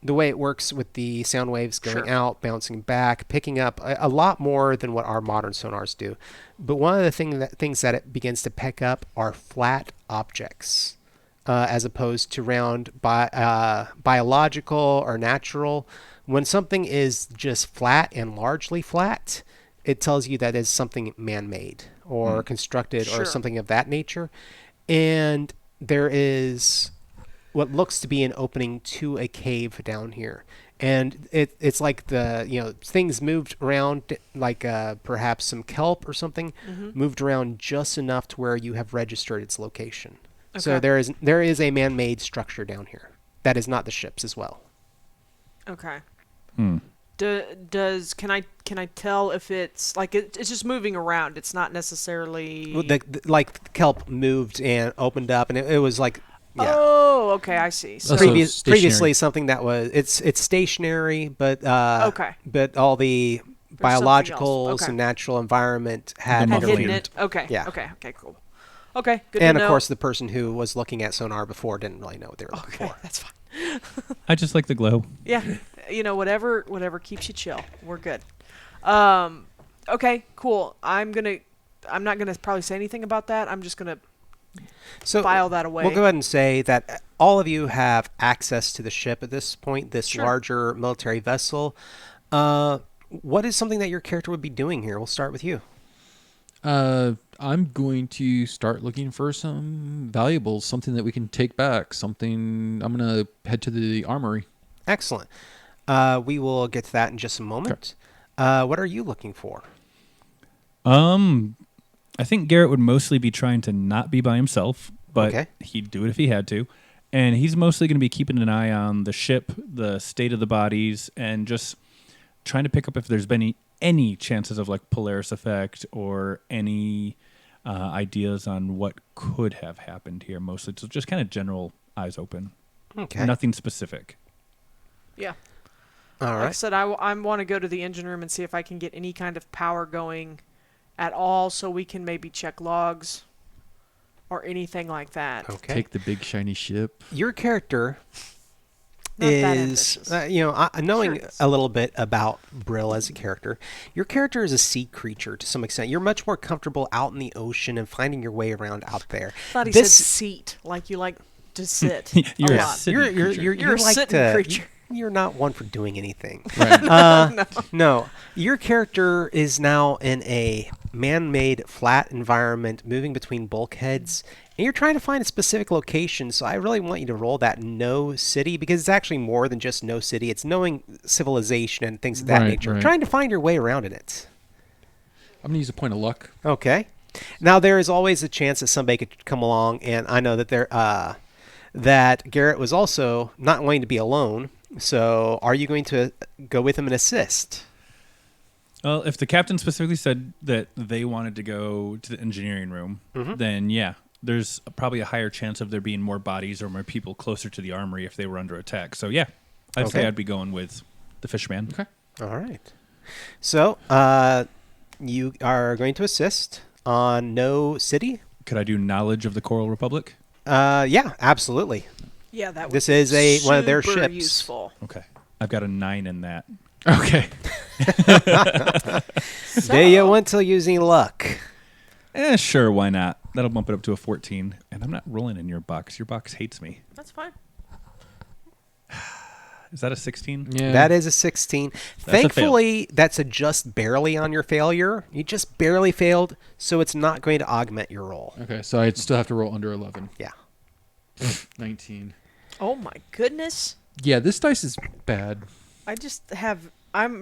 the way it works with the sound waves going Sure. out, bouncing back, picking up a lot more than what our modern sonars do. But one of the things that it begins to pick up are flat objects, as opposed to round biological or natural. When something is just flat and largely flat, it tells you that it's something man-made or constructed Sure. or something of that nature. And there is what looks to be an opening to a cave down here. And it's like things moved around, like perhaps some kelp or something, moved around just enough to where you have registered its location. So Okay. there is a man-made structure down here that is not the ships as well. Okay. Hmm. Can I tell if it's like it's just moving around? It's not necessarily. Well, like kelp moved and opened up, and it was like Oh, okay, I see. So, Also previously stationary. something that was it's stationary, but Okay. but all the something biologicals else. Okay. and natural environment had had hidden Motherland. it. Okay. Yeah. Okay. Okay. Cool. Okay. Good and to of know. course the person who was looking at sonar before didn't really know what they were looking Okay, for. that's fine. I just like the glow. Yeah. Whatever keeps you chill. We're good. Okay. Cool. I'm not gonna probably say anything about that. I'm just gonna So file that away. we'll go ahead and say that all of you have access to the ship at this point, this Sure. larger military vessel. What is something that your character would be doing here? We'll start with you. I'm going to start looking for some valuables, something that we can take back. I'm going to head to the armory. Excellent. We will get to that in just a moment. What are you looking for? I think Garrett would mostly be trying to not be by himself, but Okay. he'd do it if he had to. And he's mostly going to be keeping an eye on the ship, the state of the bodies, and just trying to pick up if there's been any chances of like Polaris effect or any ideas on what could have happened here. Mostly, so just kind of general eyes open. Okay. Nothing specific. Yeah. All Like I right. said, I want to go to the engine room and see if I can get any kind of power going at all, so we can maybe check logs or anything like that. Okay. Take the big shiny ship. Your character Not that is, ambitious. knowing Sure it is. a little bit about Brill as a character, your character is a sea creature to some extent. You're much more comfortable out in the ocean and finding your way around out there. I thought he This- said seat, like you like to sit. You're a a lot. city creature. You're a like sitting creature. You're not one for doing anything. Right. No, your character is now in a man-made flat environment, moving between bulkheads, and you're trying to find a specific location. So I really want you to roll that no city, because it's actually more than just no city. It's knowing civilization and things of that Right, nature. right. Trying to find your way around in it. I'm going to use a point of luck. Okay. Now there is always a chance that somebody could come along, and I know that that Garrett was also not wanting to be alone. So are you going to go with him and assist? Well, if the captain specifically said that they wanted to go to the engineering room, then yeah, there's probably a higher chance of there being more bodies or more people closer to the armory if they were under attack. So yeah, I'd say Okay. I'd be going with the fishman. Okay. All right. So you are going to assist on no city? Could I do knowledge of the Coral Republic? Yeah, absolutely. Yeah, that would This be is one of their super ships. useful. Okay. I've got a 9 in that. Okay. Do you want to use any luck? Sure, why not? That'll bump it up to a 14. And I'm not rolling in your box. Your box hates me. That's fine. Is that a 16? Yeah. That is a 16. That's Thankfully, that's a just barely on your failure. You just barely failed, so it's not going to augment your roll. Okay, so I'd still have to roll under 11. Yeah. 19. Oh my goodness. Yeah, this dice is bad. I'm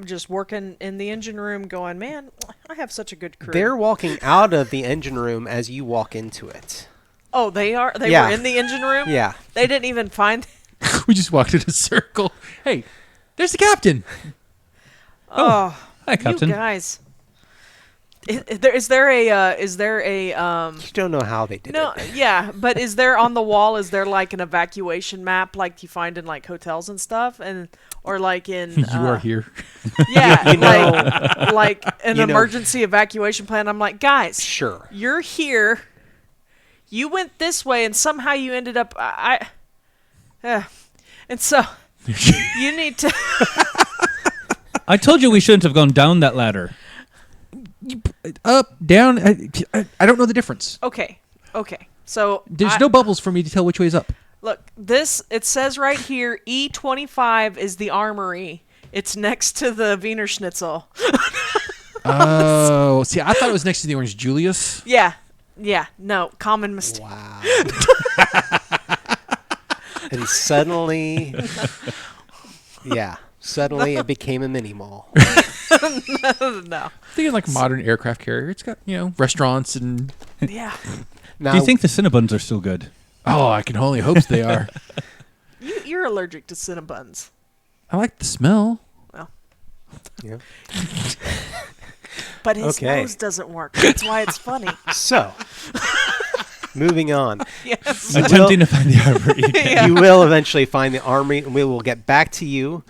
just working in the engine room going, man, I have such a good crew. They're walking out of the engine room as you walk into it. Oh, they are? They Yeah. were in the engine room? Yeah. They didn't even find... We just walked in a circle. Hey, there's the captain. Oh, Hi, Captain. you guys. Is there a You don't know how they did no, it. yeah, but is there on the wall, is there like an evacuation map like you find in like hotels and stuff, and or like in You are here. yeah, You know- like an you know- emergency evacuation plan. I'm like, guys, Sure. you're here, you went this way, and somehow you ended up and so you need to I told you we shouldn't have gone down that ladder. Up, down. I don't know the difference. okay, so There's no bubbles for me to tell which way is up. look, it says right here, E25 is the armory. It's next to the Wiener Schnitzel. Oh, see, I thought it was next to the Orange Julius. Yeah, no, common mistake. Wow. And suddenly, suddenly it became a mini mall. No, Thinking like a modern aircraft carrier. It's got, restaurants and... yeah, Now, Do you think the Cinnabons are still good? Oh, I can only hope they are. you're allergic to Cinnabons. I like the smell. Well, Yeah. but his Okay. nose doesn't work. That's why it's funny. So, moving on. Yes. You will- Attempting to find the armory again. Yeah. You will eventually find the armory, and we will get back to you.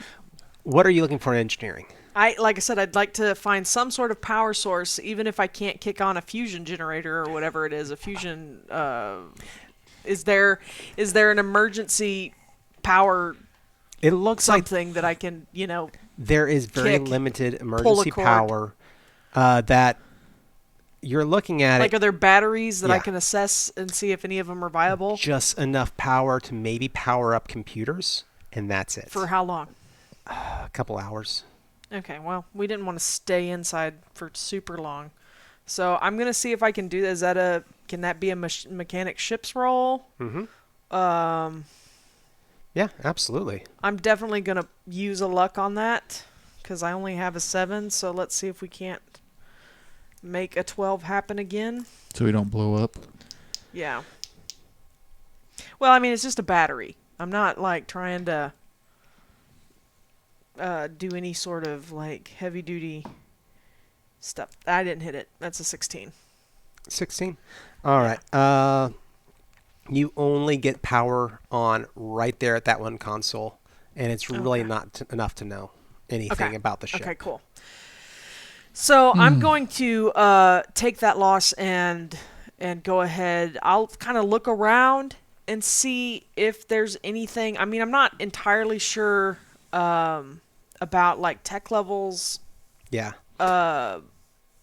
What are you looking for in engineering? Like I said, I'd like to find some sort of power source, even if I can't kick on a fusion generator or whatever it is. A fusion. Is there an emergency power It looks like something that I can, there is very kick, limited pull a emergency cord. power that you're looking at like, it are there batteries that I Yeah. can assess and see if any of them are viable? just enough power to maybe power up computers, and that's it. For how long? a couple hours. Okay, well, we didn't want to stay inside for super long. So I'm going to see if I can do that. Can that be a mechanic ship's roll? Mm-hmm. Yeah, absolutely. I'm definitely going to use a luck on that because I only have a 7. So let's see if we can't make a 12 happen again. So we don't blow up. Yeah. Well, I mean, it's just a battery. I'm not like trying to do any sort of like heavy duty stuff. I didn't hit it. That's a 16. 16? All right. You only get power on right there at that one console, and it's really Okay. not enough to know anything about the ship. Okay, cool. So I'm going to take that loss and go ahead. I'll kind of look around and see if there's anything. I mean, I'm not entirely sure about like tech levels. Yeah.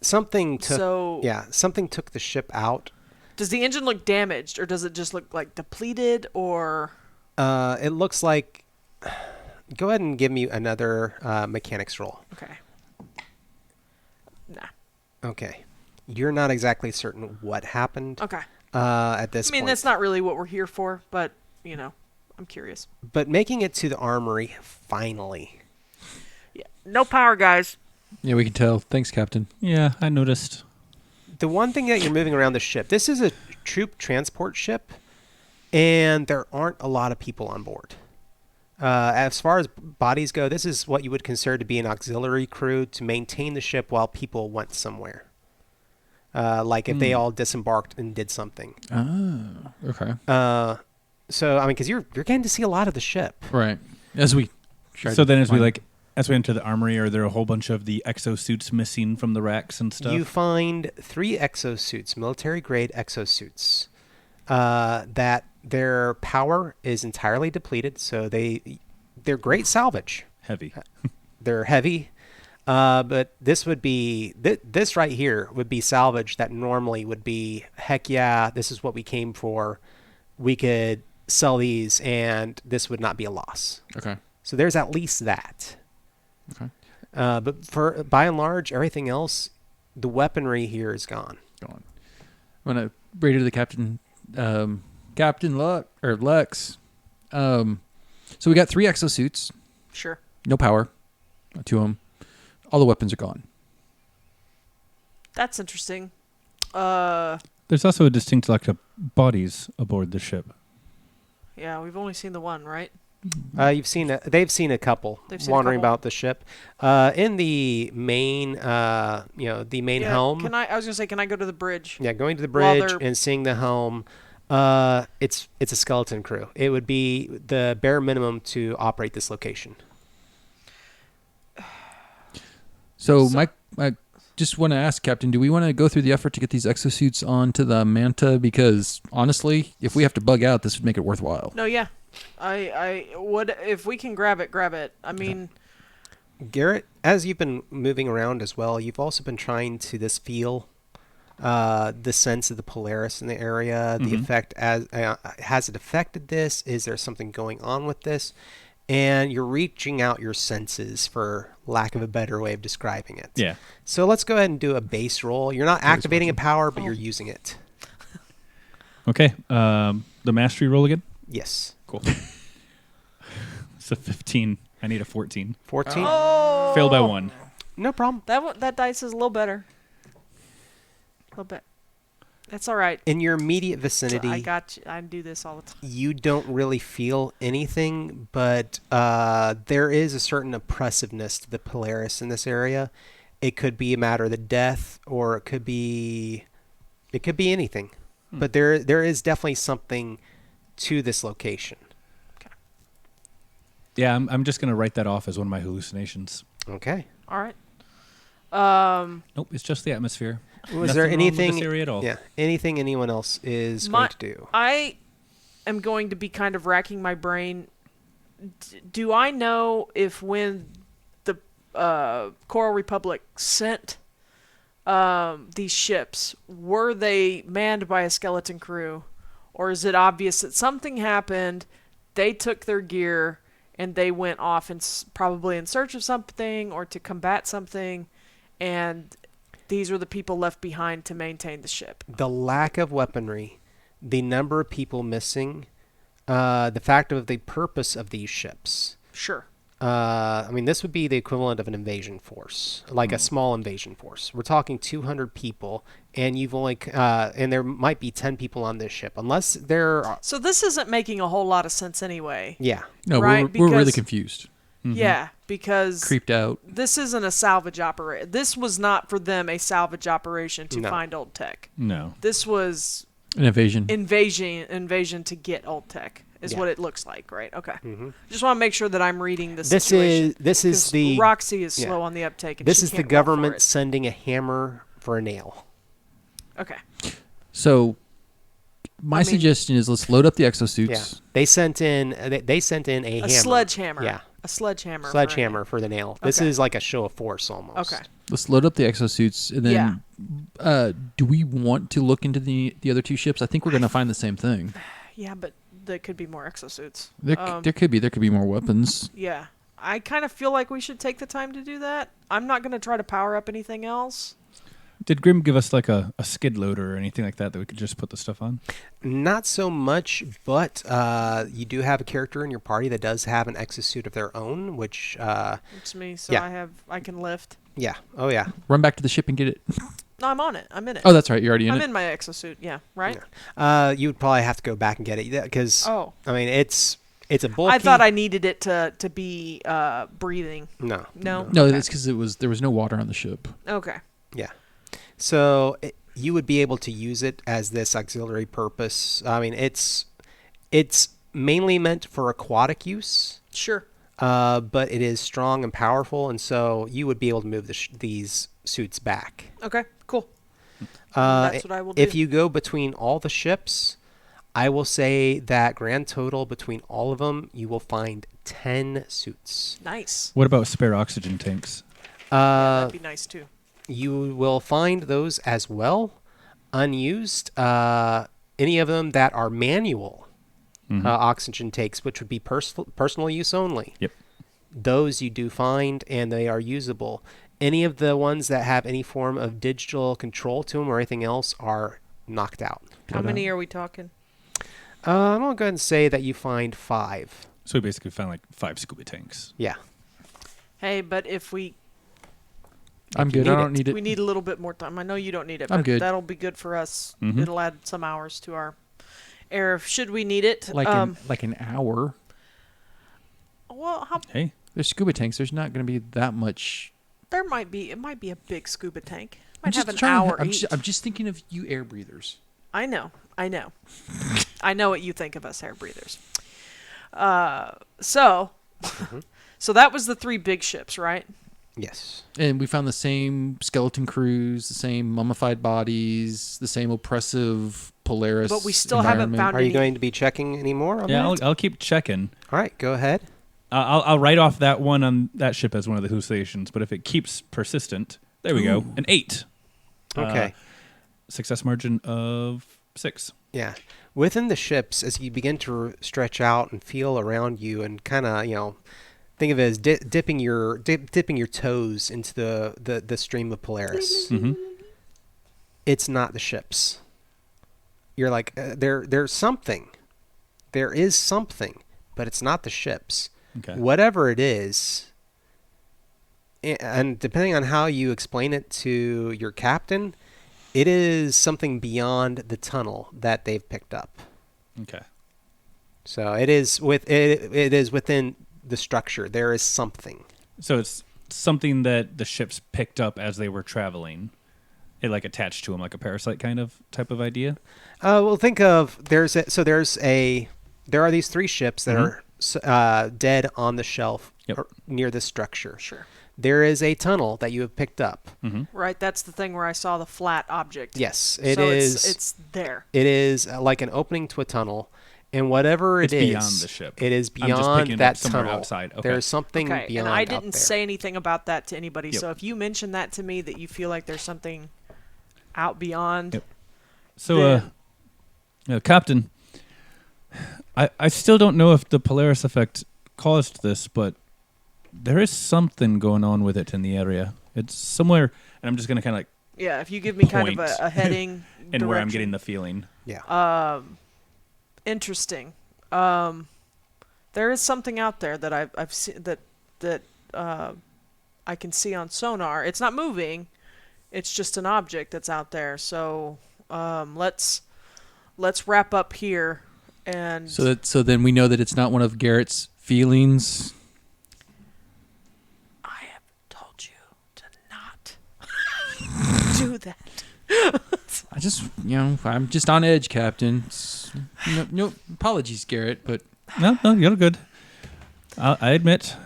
Something took. So something took the ship out. does the engine look damaged, or does it just look like depleted, or? It looks like. Go ahead and give me another mechanics roll. Okay. Nah. Okay. You're not exactly certain what happened Okay. at this I mean, point. that's not really what we're here for, but I'm curious. But making it to the armory, finally. Yeah. No power, guys. Yeah, we can tell. Thanks, Captain. Yeah, I noticed. The one thing that you're moving around the ship, this is a troop transport ship, and there aren't a lot of people on board. As far as bodies go, this is what you would consider to be an auxiliary crew to maintain the ship while people went somewhere. Like if they all disembarked and did something. Oh, okay. So, I mean, because you're getting to see a lot of the ship. Right. As we tried So to then find- as we enter the armory, are there a whole bunch of the exosuits missing from the racks and stuff? You find 3 exosuits, military-grade exosuits, that their power is entirely depleted, so they're great salvage. Heavy. They're heavy. But this would be this right here would be salvage that normally would be, heck yeah, this is what we came for. We could sell these and this would not be a loss. Okay. So there's at least that. Okay. But for by and large, everything else, the weaponry here is gone. Gone. I'm gonna radio to the captain. Captain Lex. So we got 3 exosuits. Sure. No power to them. All the weapons are gone. That's interesting. There's also a distinct lack of bodies aboard the ship. Yeah, we've only seen the one, right? They've seen a couple They've seen a wandering couple. about the ship. In the main, the main helm. I was gonna say, can I go to the bridge? Yeah, going to the While bridge they're- and seeing the helm. It's a skeleton crew. It would be the bare minimum to operate this location. So I just want to ask, Captain, do we want to go through the effort to get these exosuits onto the Manta? Because honestly, if we have to bug out, this would make it worthwhile. No, yeah. I would, if we can grab it. I mean, Garrett, as you've been moving around as well, you've also been trying to feel the sense of the Polaris in the area, the effect has it affected this? Is there something going on with this? And you're reaching out your senses, for lack of a better way of describing it. Yeah. So let's go ahead and do a base roll. You're not activating a power, but you're using it. Okay. The mastery roll again? Yes. Cool. It's a 15. I need a 14. 14? oh, Failed by 1. No problem. that dice is a little better. A little bit. That's all right. In your immediate vicinity, I got you. I do this all the time. you don't really feel anything, but there is a certain oppressiveness to the Polaris in this area. It could be a matter of the death, or it could be anything. But there is definitely something to this location. Yeah, I'm just going to write that off as one of my hallucinations. Okay. All right. Nope, it's just the atmosphere. Was there Nothing wrong with anything? this area at all. Yeah. Anything anyone else is going to do? I am going to be kind of racking my brain. Do I know if when the Coral Republic sent these ships, were they manned by a skeleton crew, or is it obvious that something happened, they took their gear, and they went off and probably in search of something or to combat something, and these were the people left behind to maintain the ship? The lack of weaponry, the number of people missing, the fact of the purpose of these ships. Sure. I mean, this would be the equivalent of an invasion force, like a small invasion force. We're talking 200 people, and you've only and there might be 10 people on this ship, unless there are. So this isn't making a whole lot of sense anyway. Yeah. No, Right, we're really because- confused. Yeah, because Creeped out. this isn't a salvage operation. This was not for them a salvage operation to No. find old tech. No. This was An invasion. invasion to get old tech is Yeah. what it looks like, right? Okay. Just want to make sure that I'm reading the This situation. is 'cause the Roxy is yeah. slow on the uptake. And this she is the can't roll for government it. sending a hammer for a nail. Okay. So my I mean- suggestion is let's load up the Yeah. exosuits. They sent in a hammer. A sledgehammer. Yeah. A sledgehammer. Sledgehammer for the nail. This Okay. is like a show of force almost. Okay. Let's load up the exosuits, and then do we want to look into the other 2 ships? I think we're going to find the same thing. Yeah, but there could be more exosuits. There could be more weapons. Yeah. I kind of feel like we should take the time to do that. I'm not going to try to power up anything else. Did Grim give us like a skid loader or anything like that we could just put the stuff on? Not so much, but you do have a character in your party that does have an exosuit of their own, which It's me, so Yeah. I can lift. yeah. Oh yeah. Run back to the ship and get it. No, I'm on it. I'm in it. Oh, that's right. You're already in I'm it. in my exosuit. Yeah, right? You would probably have to go back and get it because Oh. I mean it's a bulky. I thought I needed it to be breathing. No. No? No, Okay. that's because there was no water on the ship. Okay. Yeah. So you would be able to use it as this auxiliary purpose. I mean, it's mainly meant for aquatic use, Sure. but it is strong and powerful, and so you would be able to move these suits back. Okay, cool. That's what I will do. If you go between all the ships, I will say that grand total between all of them, you will find 10 suits. Nice. What about spare oxygen tanks? That'd be nice too. You will find those as well, unused. Any of them that are manual oxygen takes, which would be personal use only. Yep. Those you do find, and they are usable. Any of the ones that have any form of digital control to them or anything else are knocked out. How many are we talking? I'm going to go ahead and say that you find 5. So we basically found like 5 scuba tanks. Yeah. Hey, but if we I'm good. I don't need it. we need a little bit more time. I know you don't need it, I'm but good. that'll be good for us. Mhm. It'll add some hours to our air should we need it. Like an hour. Well, Hey, There's scuba tanks. There's not going to be that much. it might be a big scuba tank. I'm Might have an just trying. hour I'm each. just thinking of you air breathers. I know. I know what you think of us air breathers. So that was the 3 big ships, right? Yes. And we found the same skeleton crews, the same mummified bodies, the same oppressive Polaris. But we still haven't environment. found Are you any- going to be checking any more on yeah, that? I'll keep checking. All right, go ahead. I'll write off that one on that ship as one of the hallucinations, but if it keeps persistent, there we go. An 8. Okay. Success margin of 6. Yeah. Within the ships, as you begin to stretch out and feel around you and kind of, think of it as dipping your toes into the stream of Polaris. Mm-hmm. It's not the ships. You're like, there's something. There is something, but it's not the ships. Okay. Whatever it is, and depending on how you explain it to your captain, it is something beyond the tunnel that they've picked up. Okay. So it is within the structure. There is something. So it's something that the ships picked up as they were traveling. It like attached to them, like a parasite type of idea. Well, think of there are these 3 ships that are dead on the shelf or near the structure. Sure. There is a tunnel that you have picked up. Mm-hmm. Right, that's the thing where I saw the flat object. Yes, it so is. It's there. It is like an opening to a tunnel, and whatever It's it is, beyond the ship. it is I'm just beyond picking it that up somewhere tunnel. outside. Okay. There's something Okay, beyond. and I out didn't there. say anything about that to anybody. Yep. So if you mention that to me, that you feel like there's something out beyond. Yep. So, Captain, I still don't know if the Polaris effect caused this, but there is something going on with it in the area. It's somewhere, and I'm just going to kind of like Yeah, if you give me kind of Point. a heading and where I'm direction. getting the feeling. Yeah. Interesting. There is something out there that I've seen that I can see on sonar. It's not moving. It's just an object that's out there. So let's wrap up here and So then we know that it's not one of Garrett's feelings. I have told you to not do that. I just, I'm just on edge, Captain. No apologies, Garrett, but No, you're good. I admit.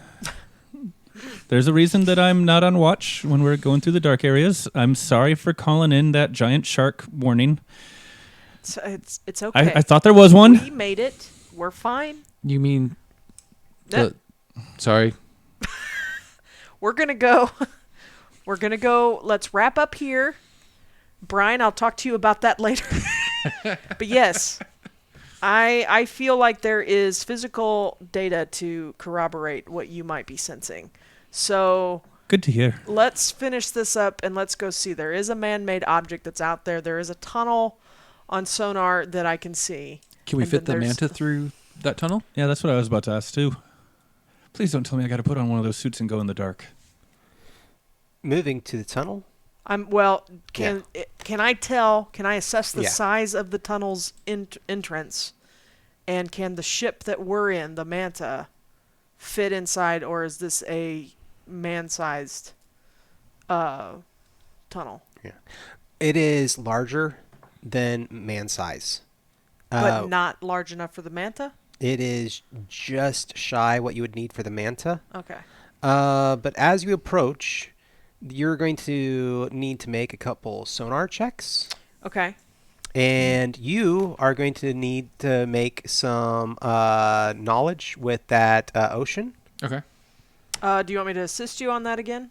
There's a reason that I'm not on watch when we're going through the dark areas. I'm sorry for calling in that giant shark warning. It's okay. I thought there was one. We made it. We're fine. you mean Yep. sorry. We're gonna go. We're gonna go. Let's wrap up here. Brian, I'll talk to you about that later. But yes, I feel like there is physical data to corroborate what you might be sensing. So Good to hear. let's finish this up and let's go see. There is a man-made object that's out there. There is a tunnel on sonar that I can see. Can we And fit the then there's- manta through that tunnel? Yeah, that's what I was about to ask too. Please don't tell me I got to put on one of those suits and go in the dark. Moving to the tunnel. Can I assess the Yeah. size of the tunnel's entrance, and can the ship that we're in, the Manta, fit inside, or is this a man-sized tunnel? It is larger than man size. But not large enough for the Manta? It is just shy what you would need for the manta. Okay. But as you approach, you're going to need to make a couple sonar checks. Okay. And you are going to need to make some knowledge with that ocean. Okay. Do you want me to assist you on that again?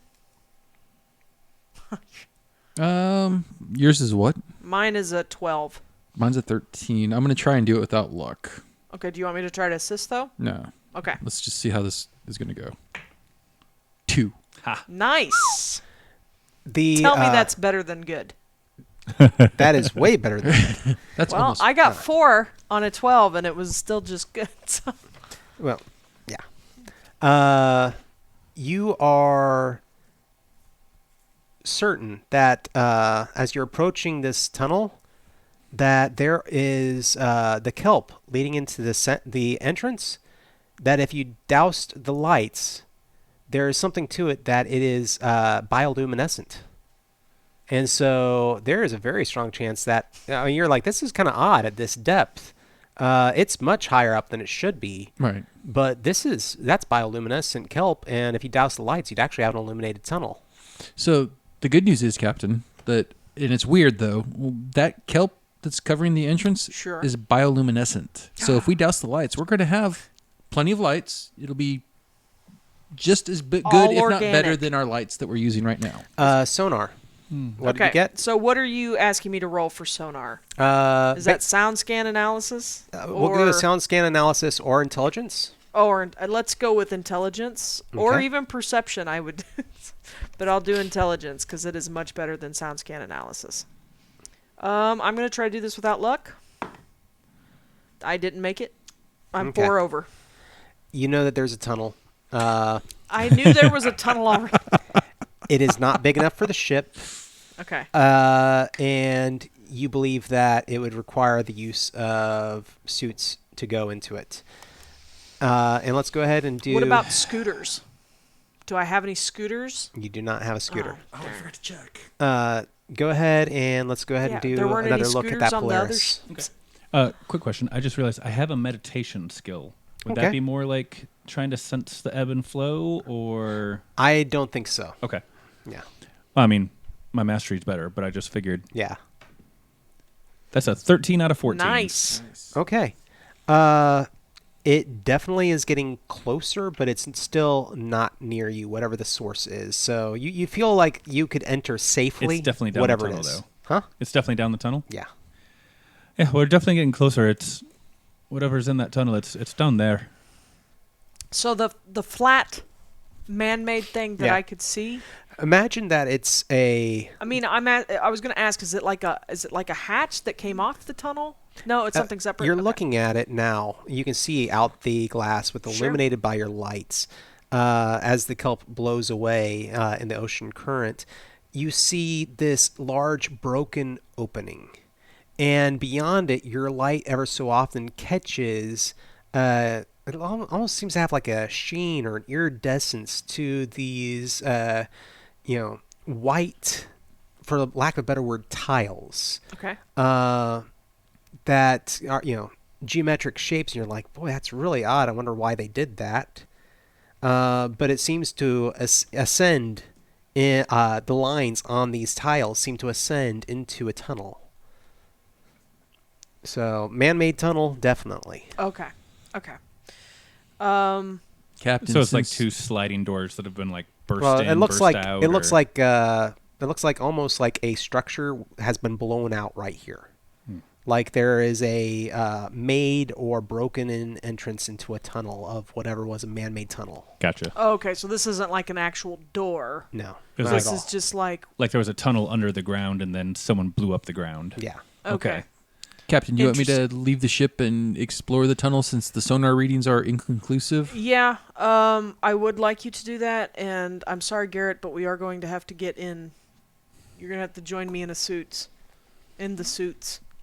Yours is what? Mine is a 12. Mine's a 13. I'm gonna try and do it without luck. Okay, do you want me to try to assist, though? No. Okay. Let's just see how this is gonna go. 2. Nice. The Tell me that's better than good. that is way better than that. That's Well, almost. I got 4 on a 12, and it was still just good. So. Well, yeah. You are certain that as you're approaching this tunnel, that there is the kelp leading into the entrance. That if you doused the lights, there is something to it that it is bioluminescent. And so there is a very strong chance that you're like, this is kind of odd at this depth. It's much higher up than it should be. Right. But that's bioluminescent kelp, and if you douse the lights, you'd actually have an illuminated tunnel. So the good news is, Captain, that, and it's weird though, that kelp that's covering the entrance Sure. is bioluminescent. So if we douse the lights, we're going to have plenty of lights. It'll be just as good, All if not organic. better, than our lights that we're using right now. Sonar. What did you get? So what are you asking me to roll for sonar? Is Ba- that sound scan analysis? we'll do a sound scan analysis or intelligence. Or let's go with intelligence or Okay. even perception. I would, but I'll do intelligence because it is much better than sound scan analysis. I'm gonna try to do this without luck. I didn't make it. I'm Okay. 4 over. You know that there's a tunnel. I knew there was a tunnel already. It is not big enough for the ship, Okay. and you believe that it would require the use of suits to go into it. And let's go ahead and do... What about scooters? Do I have any scooters? You do not have a scooter. Oh, I forgot to check. Go ahead and let's go ahead and do there weren't any another look at scooters that on the Polaris. others. Quick question. I just realized I have a meditation skill. Would Okay. that be more like trying to sense the ebb and flow, or? I don't think so. Okay. Yeah. I mean, my mastery's better, but I just figured Yeah. that's a 13 out of 14. Nice. Okay. It definitely is getting closer, but it's still not near you, whatever the source is. So you feel like you could enter safely. It's definitely down whatever the tunnel, it is. though. Huh? It's definitely down the tunnel. Yeah. Yeah, we're definitely getting closer. It's whatever's in that tunnel. It's down there. So the flat man-made thing that Yeah. I could see. Imagine that it's a... I mean, I was going to ask, is it like a hatch that came off the tunnel? No, it's something separate. You're Okay. looking at it now. You can see out the glass with Sure. illuminated by your lights. As the kelp blows away in the ocean current, you see this large broken opening. And beyond it, your light ever so often catches... it almost seems to have like a sheen or an iridescence to these, white, for lack of a better word, tiles. Okay. That are, geometric shapes, and you're like, boy, that's really odd. I wonder why they did that. But it seems to ascend. The lines on these tiles seem to ascend into a tunnel. So, man-made tunnel, definitely. Okay. Captain, So it's like since- 2 sliding doors that have been like burst Well, in, it looks burst like out. it looks like almost like a structure has been blown out right here. Like there is a made or broken in entrance into a tunnel of whatever was a man-made tunnel. Gotcha. Okay, so this isn't like an actual door. No, It was not This at all. is just like Like there was a tunnel under the ground, and then someone blew up the ground. Yeah. okay. Captain, you want me to leave the ship and explore the tunnel since the sonar readings are inconclusive? Yeah, I would like you to do that, and I'm sorry, Garrett, but we are going to have to get in. You're gonna have to join me in the suits.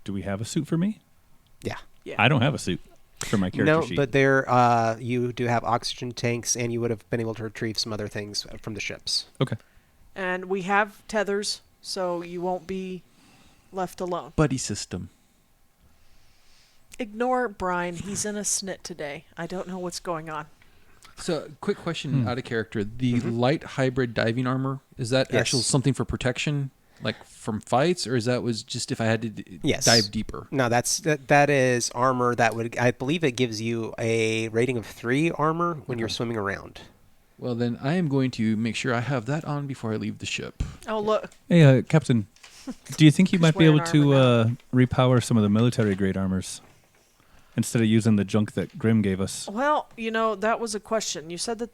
Do we have a suit for me? Yeah. Yeah. I don't have a suit for my character No, sheet. but there you do have oxygen tanks, and you would have been able to retrieve some other things from the ships. Okay. And we have tethers, so you won't be left alone. Buddy system. Ignore Brian. He's in a snit today. I don't know what's going on. So, quick question out of character. The light hybrid diving armor, is that Yes. actual something for protection, like from fights, or is that was just if I had to Yes. dive deeper? No, that is armor that would, I believe it gives you a rating of 3 armor when you're swimming around. Well, then I am going to make sure I have that on before I leave the ship. Oh, look. Hey, Captain, do you think you He's might be wearing able to armor repower some of the military grade armors instead of using the junk that Grim gave us? Well, that was a question. You said that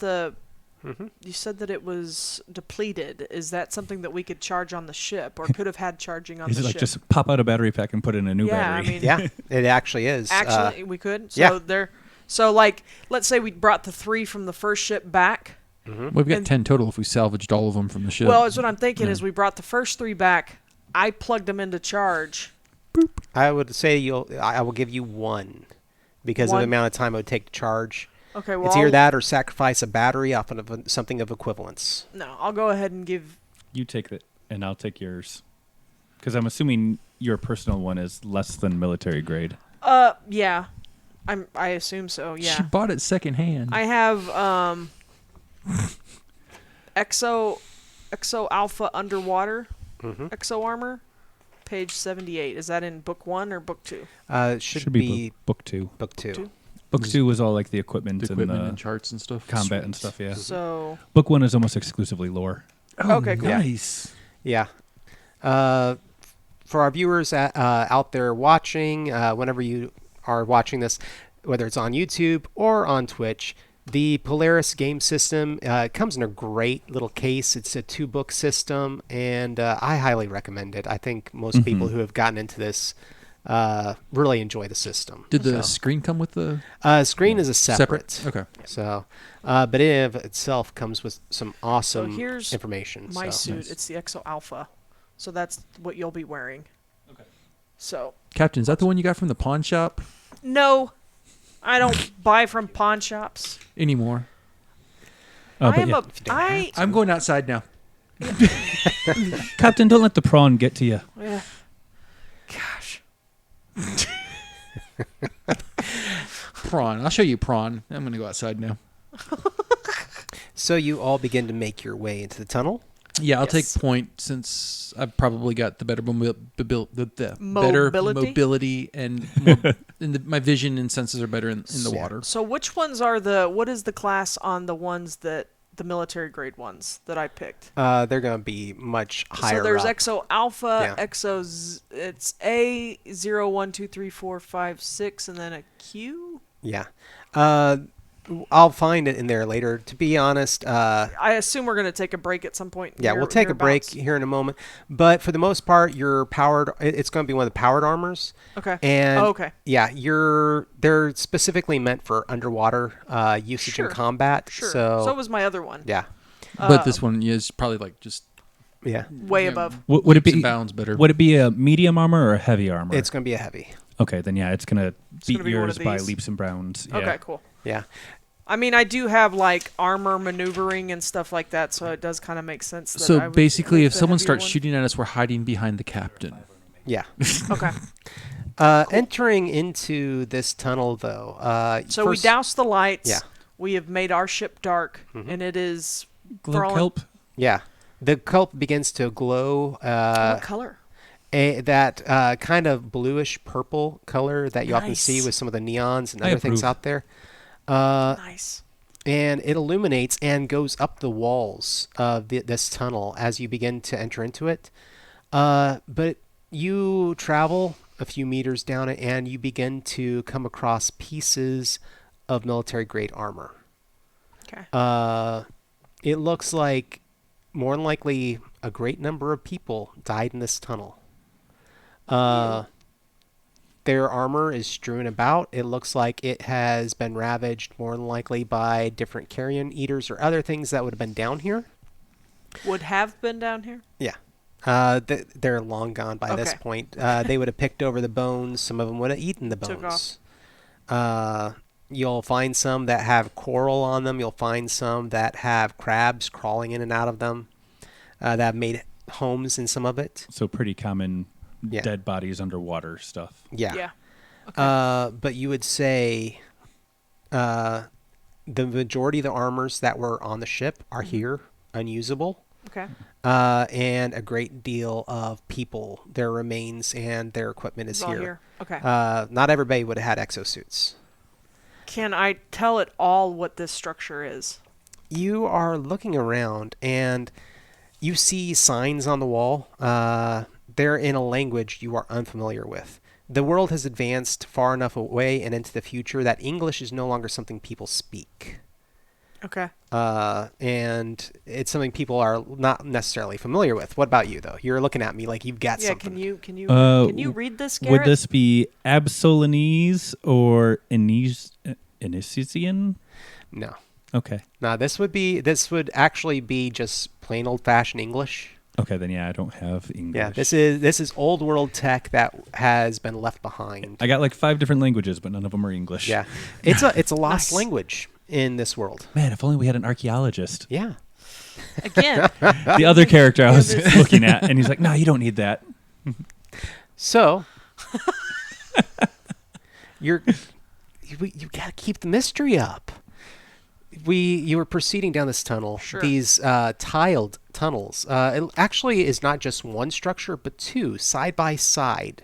Mhm. you said that it was depleted. Is that something that we could charge on the ship, or could have had charging on Is the it like ship? just pop out a battery pack and put in a new yeah, battery? I mean, Yeah, it actually is. actually, we could. So yeah. So like, let's say we brought the 3 from the first ship back. Mhm. We've got And- 10 total if we salvaged all of them from the ship. Well, it's what I'm thinking Yeah. is we brought the first 3 back. I plugged them into charge. I would say I will give you 1 because of One? the amount of time it would take to charge. Okay, well, It's either that or sacrifice a battery off of something of equivalence. No, I'll go ahead and give. You take it, and I'll take yours. Because I'm assuming your personal one is less than military grade. Yeah, I assume so. She Yeah, bought it secondhand. I have Exo Alpha Underwater Mhm. Exo Armor, page 78. Is that in book 1 or book 2? It should be book 2. book 2. Two? Book 2 was all like the equipment, the equipment and and charts and stuff. combat and Sweet. stuff, yeah. So Book 1 is almost exclusively lore. Oh, Okay, cool. nice. Yeah. For our viewers out there watching, whenever you are watching this, whether it's on YouTube or on Twitch, the Polaris game system comes in a great little case. It's a 2-book system, and I highly recommend it. I think most people who have gotten into this really enjoy the system. Did the screen come with the screen is a separate. Okay. So, but it of itself comes with some awesome here's information. my so. suit, Nice. it's the Exo Alpha. So that's what you'll be wearing. Okay. So Captain, is that the one you got from the pawn shop no, I don't buy from pawn shops. anymore? I But am yeah. I'm going outside now. Captain, don't let the prawn get to you. Yeah. Gosh. Prawn. I'll show you prawn. I'm going to go outside now. So you all begin to make your way into the tunnel. Yeah, I'll Yes. take point since I've probably got the better better Mobility? mobility and more, my vision and senses are better in the Yeah. water. So which ones are what is the class on the ones that the military grade ones that I picked? They're going to be much higher So there's up. Exo Alpha, Yeah. it's A 0, 1, 2, 3, 4, 5, 6, and then a Q. Yeah. I'll find it in there later. To be honest, I assume we're gonna take a break at some point. yeah, we'll take a break hereabouts. here in a moment. But for the most part, you're powered. It's going to be one of the powered armors. Okay. And okay. yeah, they're specifically meant for underwater usage Sure. in combat. Sure. So was my other one. yeah, But this one is probably like just yeah, Way yeah, above. Would it leaps and be bounds better? Would it be a medium armor or a heavy armor? it's going to be a heavy. Okay, then yeah, it's gonna beat gonna be one yours of by these? leaps and bounds. Yeah. Okay. Cool. Yeah. I mean, I do have like armor maneuvering and stuff like that, so it does kind of make sense. That I So would basically, pick if the someone heavier starts one. shooting at us, we're hiding behind the captain. Yeah. Okay. Entering into this tunnel, though. So we first- douse the lights. Yeah. We have made our ship dark, Mhm. and it is. Glow kelp. Yeah. The kelp begins to glow. What color? That kind of bluish purple color that you often see Nice. with some of the neons and I other things approve. out there. Nice. And it illuminates and goes up the walls of this tunnel as you begin to enter into it. But you travel a few meters down it and you begin to come across pieces of military grade armor. Okay. It looks like more than likely a great number of people died in this tunnel. Their armor is strewn about. It looks like it has been ravaged more than likely by different carrion eaters or other things that would have been down here. Would have been down here. Yeah. They're long gone by this Okay. point. They would have picked over the bones. Some of them would have eaten the Took bones. You'll find some that have coral on them. You'll find some that have crabs crawling in and out of them that have made homes in some of it. So pretty common Yeah. dead bodies underwater stuff. Yeah. Yeah. Okay. But you would say the majority of the armors that were on the ship are here, unusable. Okay. And a great deal of people, their remains and their equipment is It's all here. Okay. Not everybody would have had exosuits. Can I tell it all what this structure is? you are looking around and you see signs on the wall. They're in a language you are unfamiliar with. The world has advanced far enough away and into the future that English is no longer something people speak. Okay. And it's something people are not necessarily familiar with. What about you, though? You're looking at me like you've got Yeah. something. Can you read this, Garrett? Would this be Absolanese or Inisian? No. Okay. No, this would actually be just plain old-fashioned English. Okay, then yeah, I don't have English. Yeah, this is old world tech that has been left behind. I got like 5 different languages, but none of them are English. Yeah, it's a lost Nice. language in this world. Man, if only we had an archaeologist. Yeah. Again. The other character I was this- looking at, and he's like, "No, you don't need that." So you gotta keep the mystery up. You were proceeding down this tunnel. Sure. These tiled tunnels. It actually is not just one structure, but 2 side by side,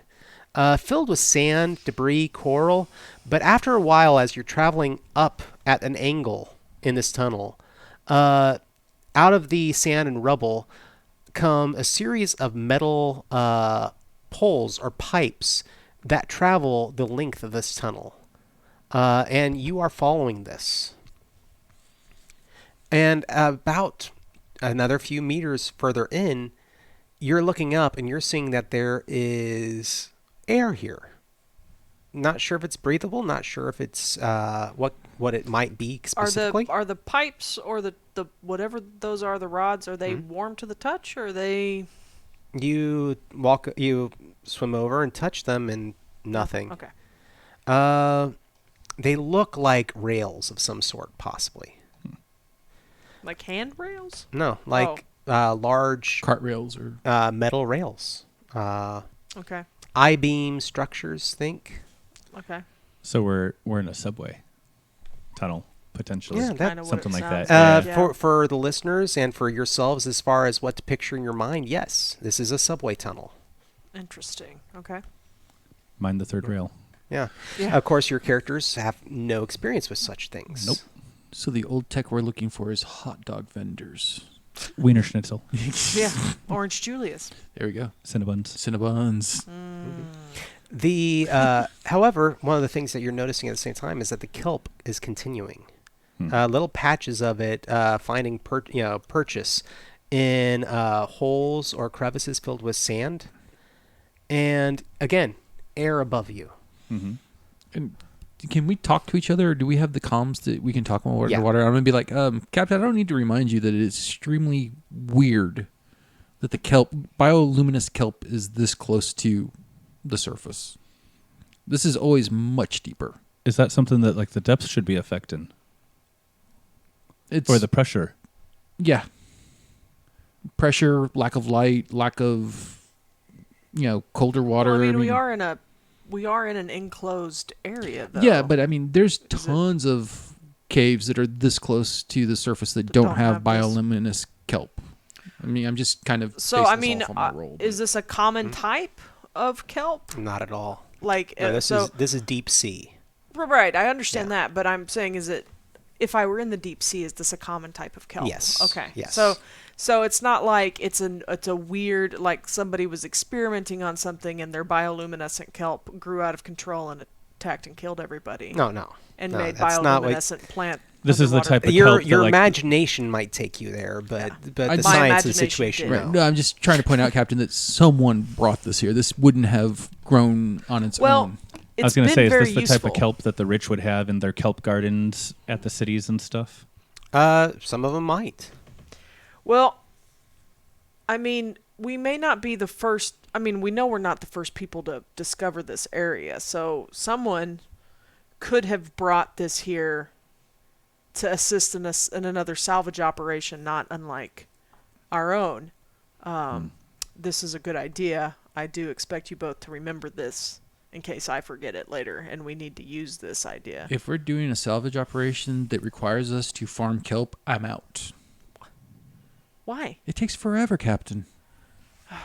filled with sand, debris, coral. But after a while, as you're traveling up at an angle in this tunnel, out of the sand and rubble come a series of metal poles or pipes that travel the length of this tunnel. And you are following this. And about another few meters further in, you're looking up and you're seeing that there is air here. Not sure if it's breathable, not sure if it's what it might be specifically. Are the pipes or the whatever those are, the rods, are they warm to the touch, or are they? You swim over and touch them and nothing. Okay. They look like rails of some sort, possibly. Like handrails? No, like large Cart rails or metal rails. Okay. I-beam structures, think. Okay. So we're in a subway tunnel potentially. Yeah, Kind of what something it like sounds that. like. For the listeners and for yourselves, as far as what to picture in your mind, yes, this is a subway tunnel. Interesting. Okay. Mind the third rail. Yeah. Yeah. Of course, your characters have no experience with such things. Nope. So the old tech we're looking for is hot dog vendors. Wiener Schnitzel, Yeah. Orange Julius. There we go. Cinnabuns. Cinnabons. The however, one of the things that you're noticing at the same time is that the kelp is continuing. Little patches of it finding purchase in holes or crevices filled with sand, and again, air above you. Mm-hmm. And can we talk to each other, or do we have the comms that we can talk while we're Yeah. underwater? I'm going to be like, Captain, I don't need to remind you that it is extremely weird that the kelp, bioluminescent kelp, is this close to the surface. This is always much deeper. Is that something that like the depth should be affecting, It's or the pressure? yeah, pressure, lack of light, lack of colder water. Well, I mean, we are in an enclosed area, though. Yeah, but I mean, there's Is it- tons of caves that are this close to the surface that don't have this. bioluminescent kelp. I mean, I'm just kind of So basing I this mean, off on my roll, is this a common type of kelp? Not at all. Like No, this so, is deep sea. right? I understand Yeah. that, but I'm saying, is it? If I were in the deep sea, is this a common type of kelp? Yes. Okay. Yes. So it's not like it's a weird, like somebody was experimenting on something and their bioluminescent kelp grew out of control and attacked and killed everybody. No. And No, made that's not what- bioluminescent plant. This is the underwater. type of Your kelp that, like, imagination might take you there, but the My science of the imagination situation. did. right? No, I'm just trying to point out, Captain, that someone brought this here. This wouldn't have grown on its Well, own. it's I was going to been say, is very this the useful. type of kelp that the rich would have in their kelp gardens at the cities and stuff? Some of them might. Well, I mean, we may not be the first. I mean, we know we're not the first people to discover this area. So someone could have brought this here to assist in another salvage operation, not unlike our own. This is a good idea. I do expect you both to remember this in case I forget it later, and we need to use this idea. If we're doing a salvage operation that requires us to farm kelp, I'm out. Why? It takes forever, Captain. I'm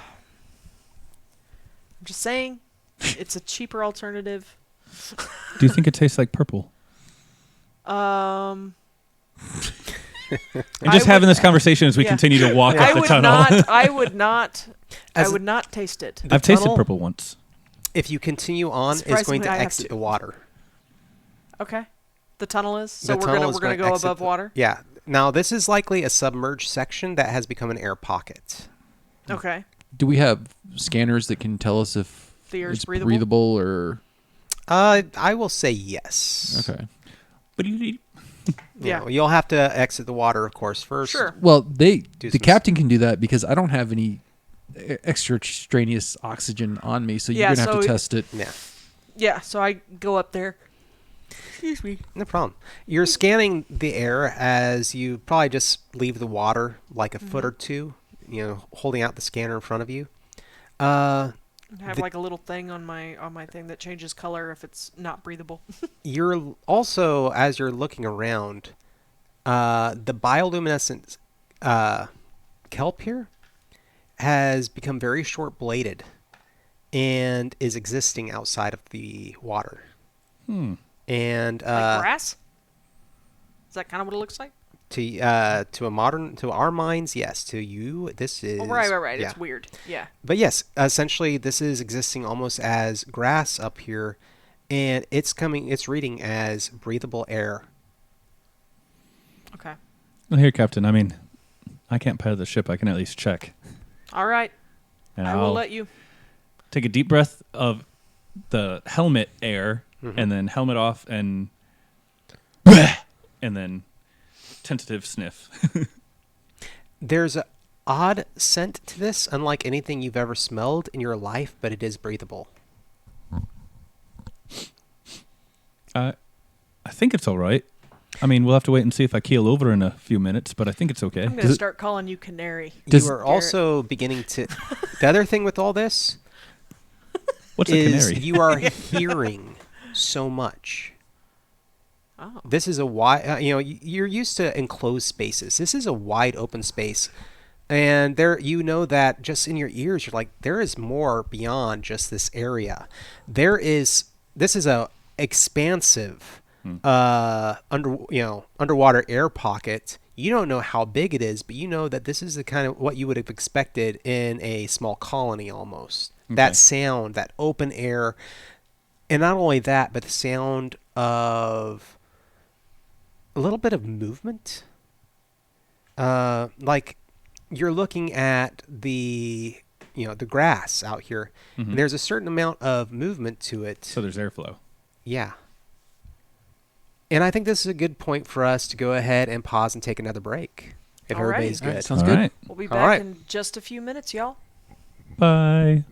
just saying, it's a cheaper alternative. Do you think it tastes like purple? And just having this conversation as we continue to walk up the tunnel. I would not taste it. I've tasted purple once. If you continue on, it's going to exit the water. Okay. The tunnel is? So The we're tunnel gonna go above water? Yeah. Now, this is likely a submerged section that has become an air pocket. Okay. Do we have scanners that can tell us if The air's it's breathable? or? I will say yes. Okay. But Yeah. You'll have to exit the water, of course, first. Sure. Well, the some captain can do that because I don't have any extraneous oxygen on me, so you're Yeah, gonna have so to test it. Yeah. Yeah, so I go up there. Excuse me. No problem. You're scanning the air as you probably just leave the water like a foot or two, holding out the scanner in front of you. I have like a little thing on my thing that changes color if it's not breathable. You're also, as you're looking around, the bioluminescent kelp here has become very short-bladed and is existing outside of the water. And Like grass? Is that kind of what it looks like? to our minds, yes. To you, this is Right. Yeah. It's weird. Yeah. But yes, essentially, this is existing almost as grass up here, and it's reading as breathable air. Okay. Well, here, Captain. I mean, I can't pilot the ship. I can at least check. All right. And I will let you. take a deep breath of the helmet air, and then helmet off, and then tentative sniff. There's an odd scent to this, unlike anything you've ever smelled in your life, but it is breathable. I think it's all right. I mean, we'll have to wait and see if I keel over in a few minutes, but I think it's okay. I'm going to start calling you Canary. You are also beginning to... The other thing with all this What's a is canary? you are hearing so much. Oh. This is a wide... you're used to enclosed spaces. This is a wide open space. And that just in your ears, you're like, there is more beyond just this area. This is a expansive... underwater air pocket. You don't know how big it is, but you know that this is the kind of what you would have expected in a small colony almost. Okay. That sound, that open air, and not only that, but the sound of a little bit of movement. Like you're looking at the grass out here. And there's a certain amount of movement to it. So there's airflow. Yeah. And I think this is a good point for us to go ahead and pause and take another break. If Alrighty. everybody's good. Sounds good. We'll be All back right. in just a few minutes, y'all. Bye.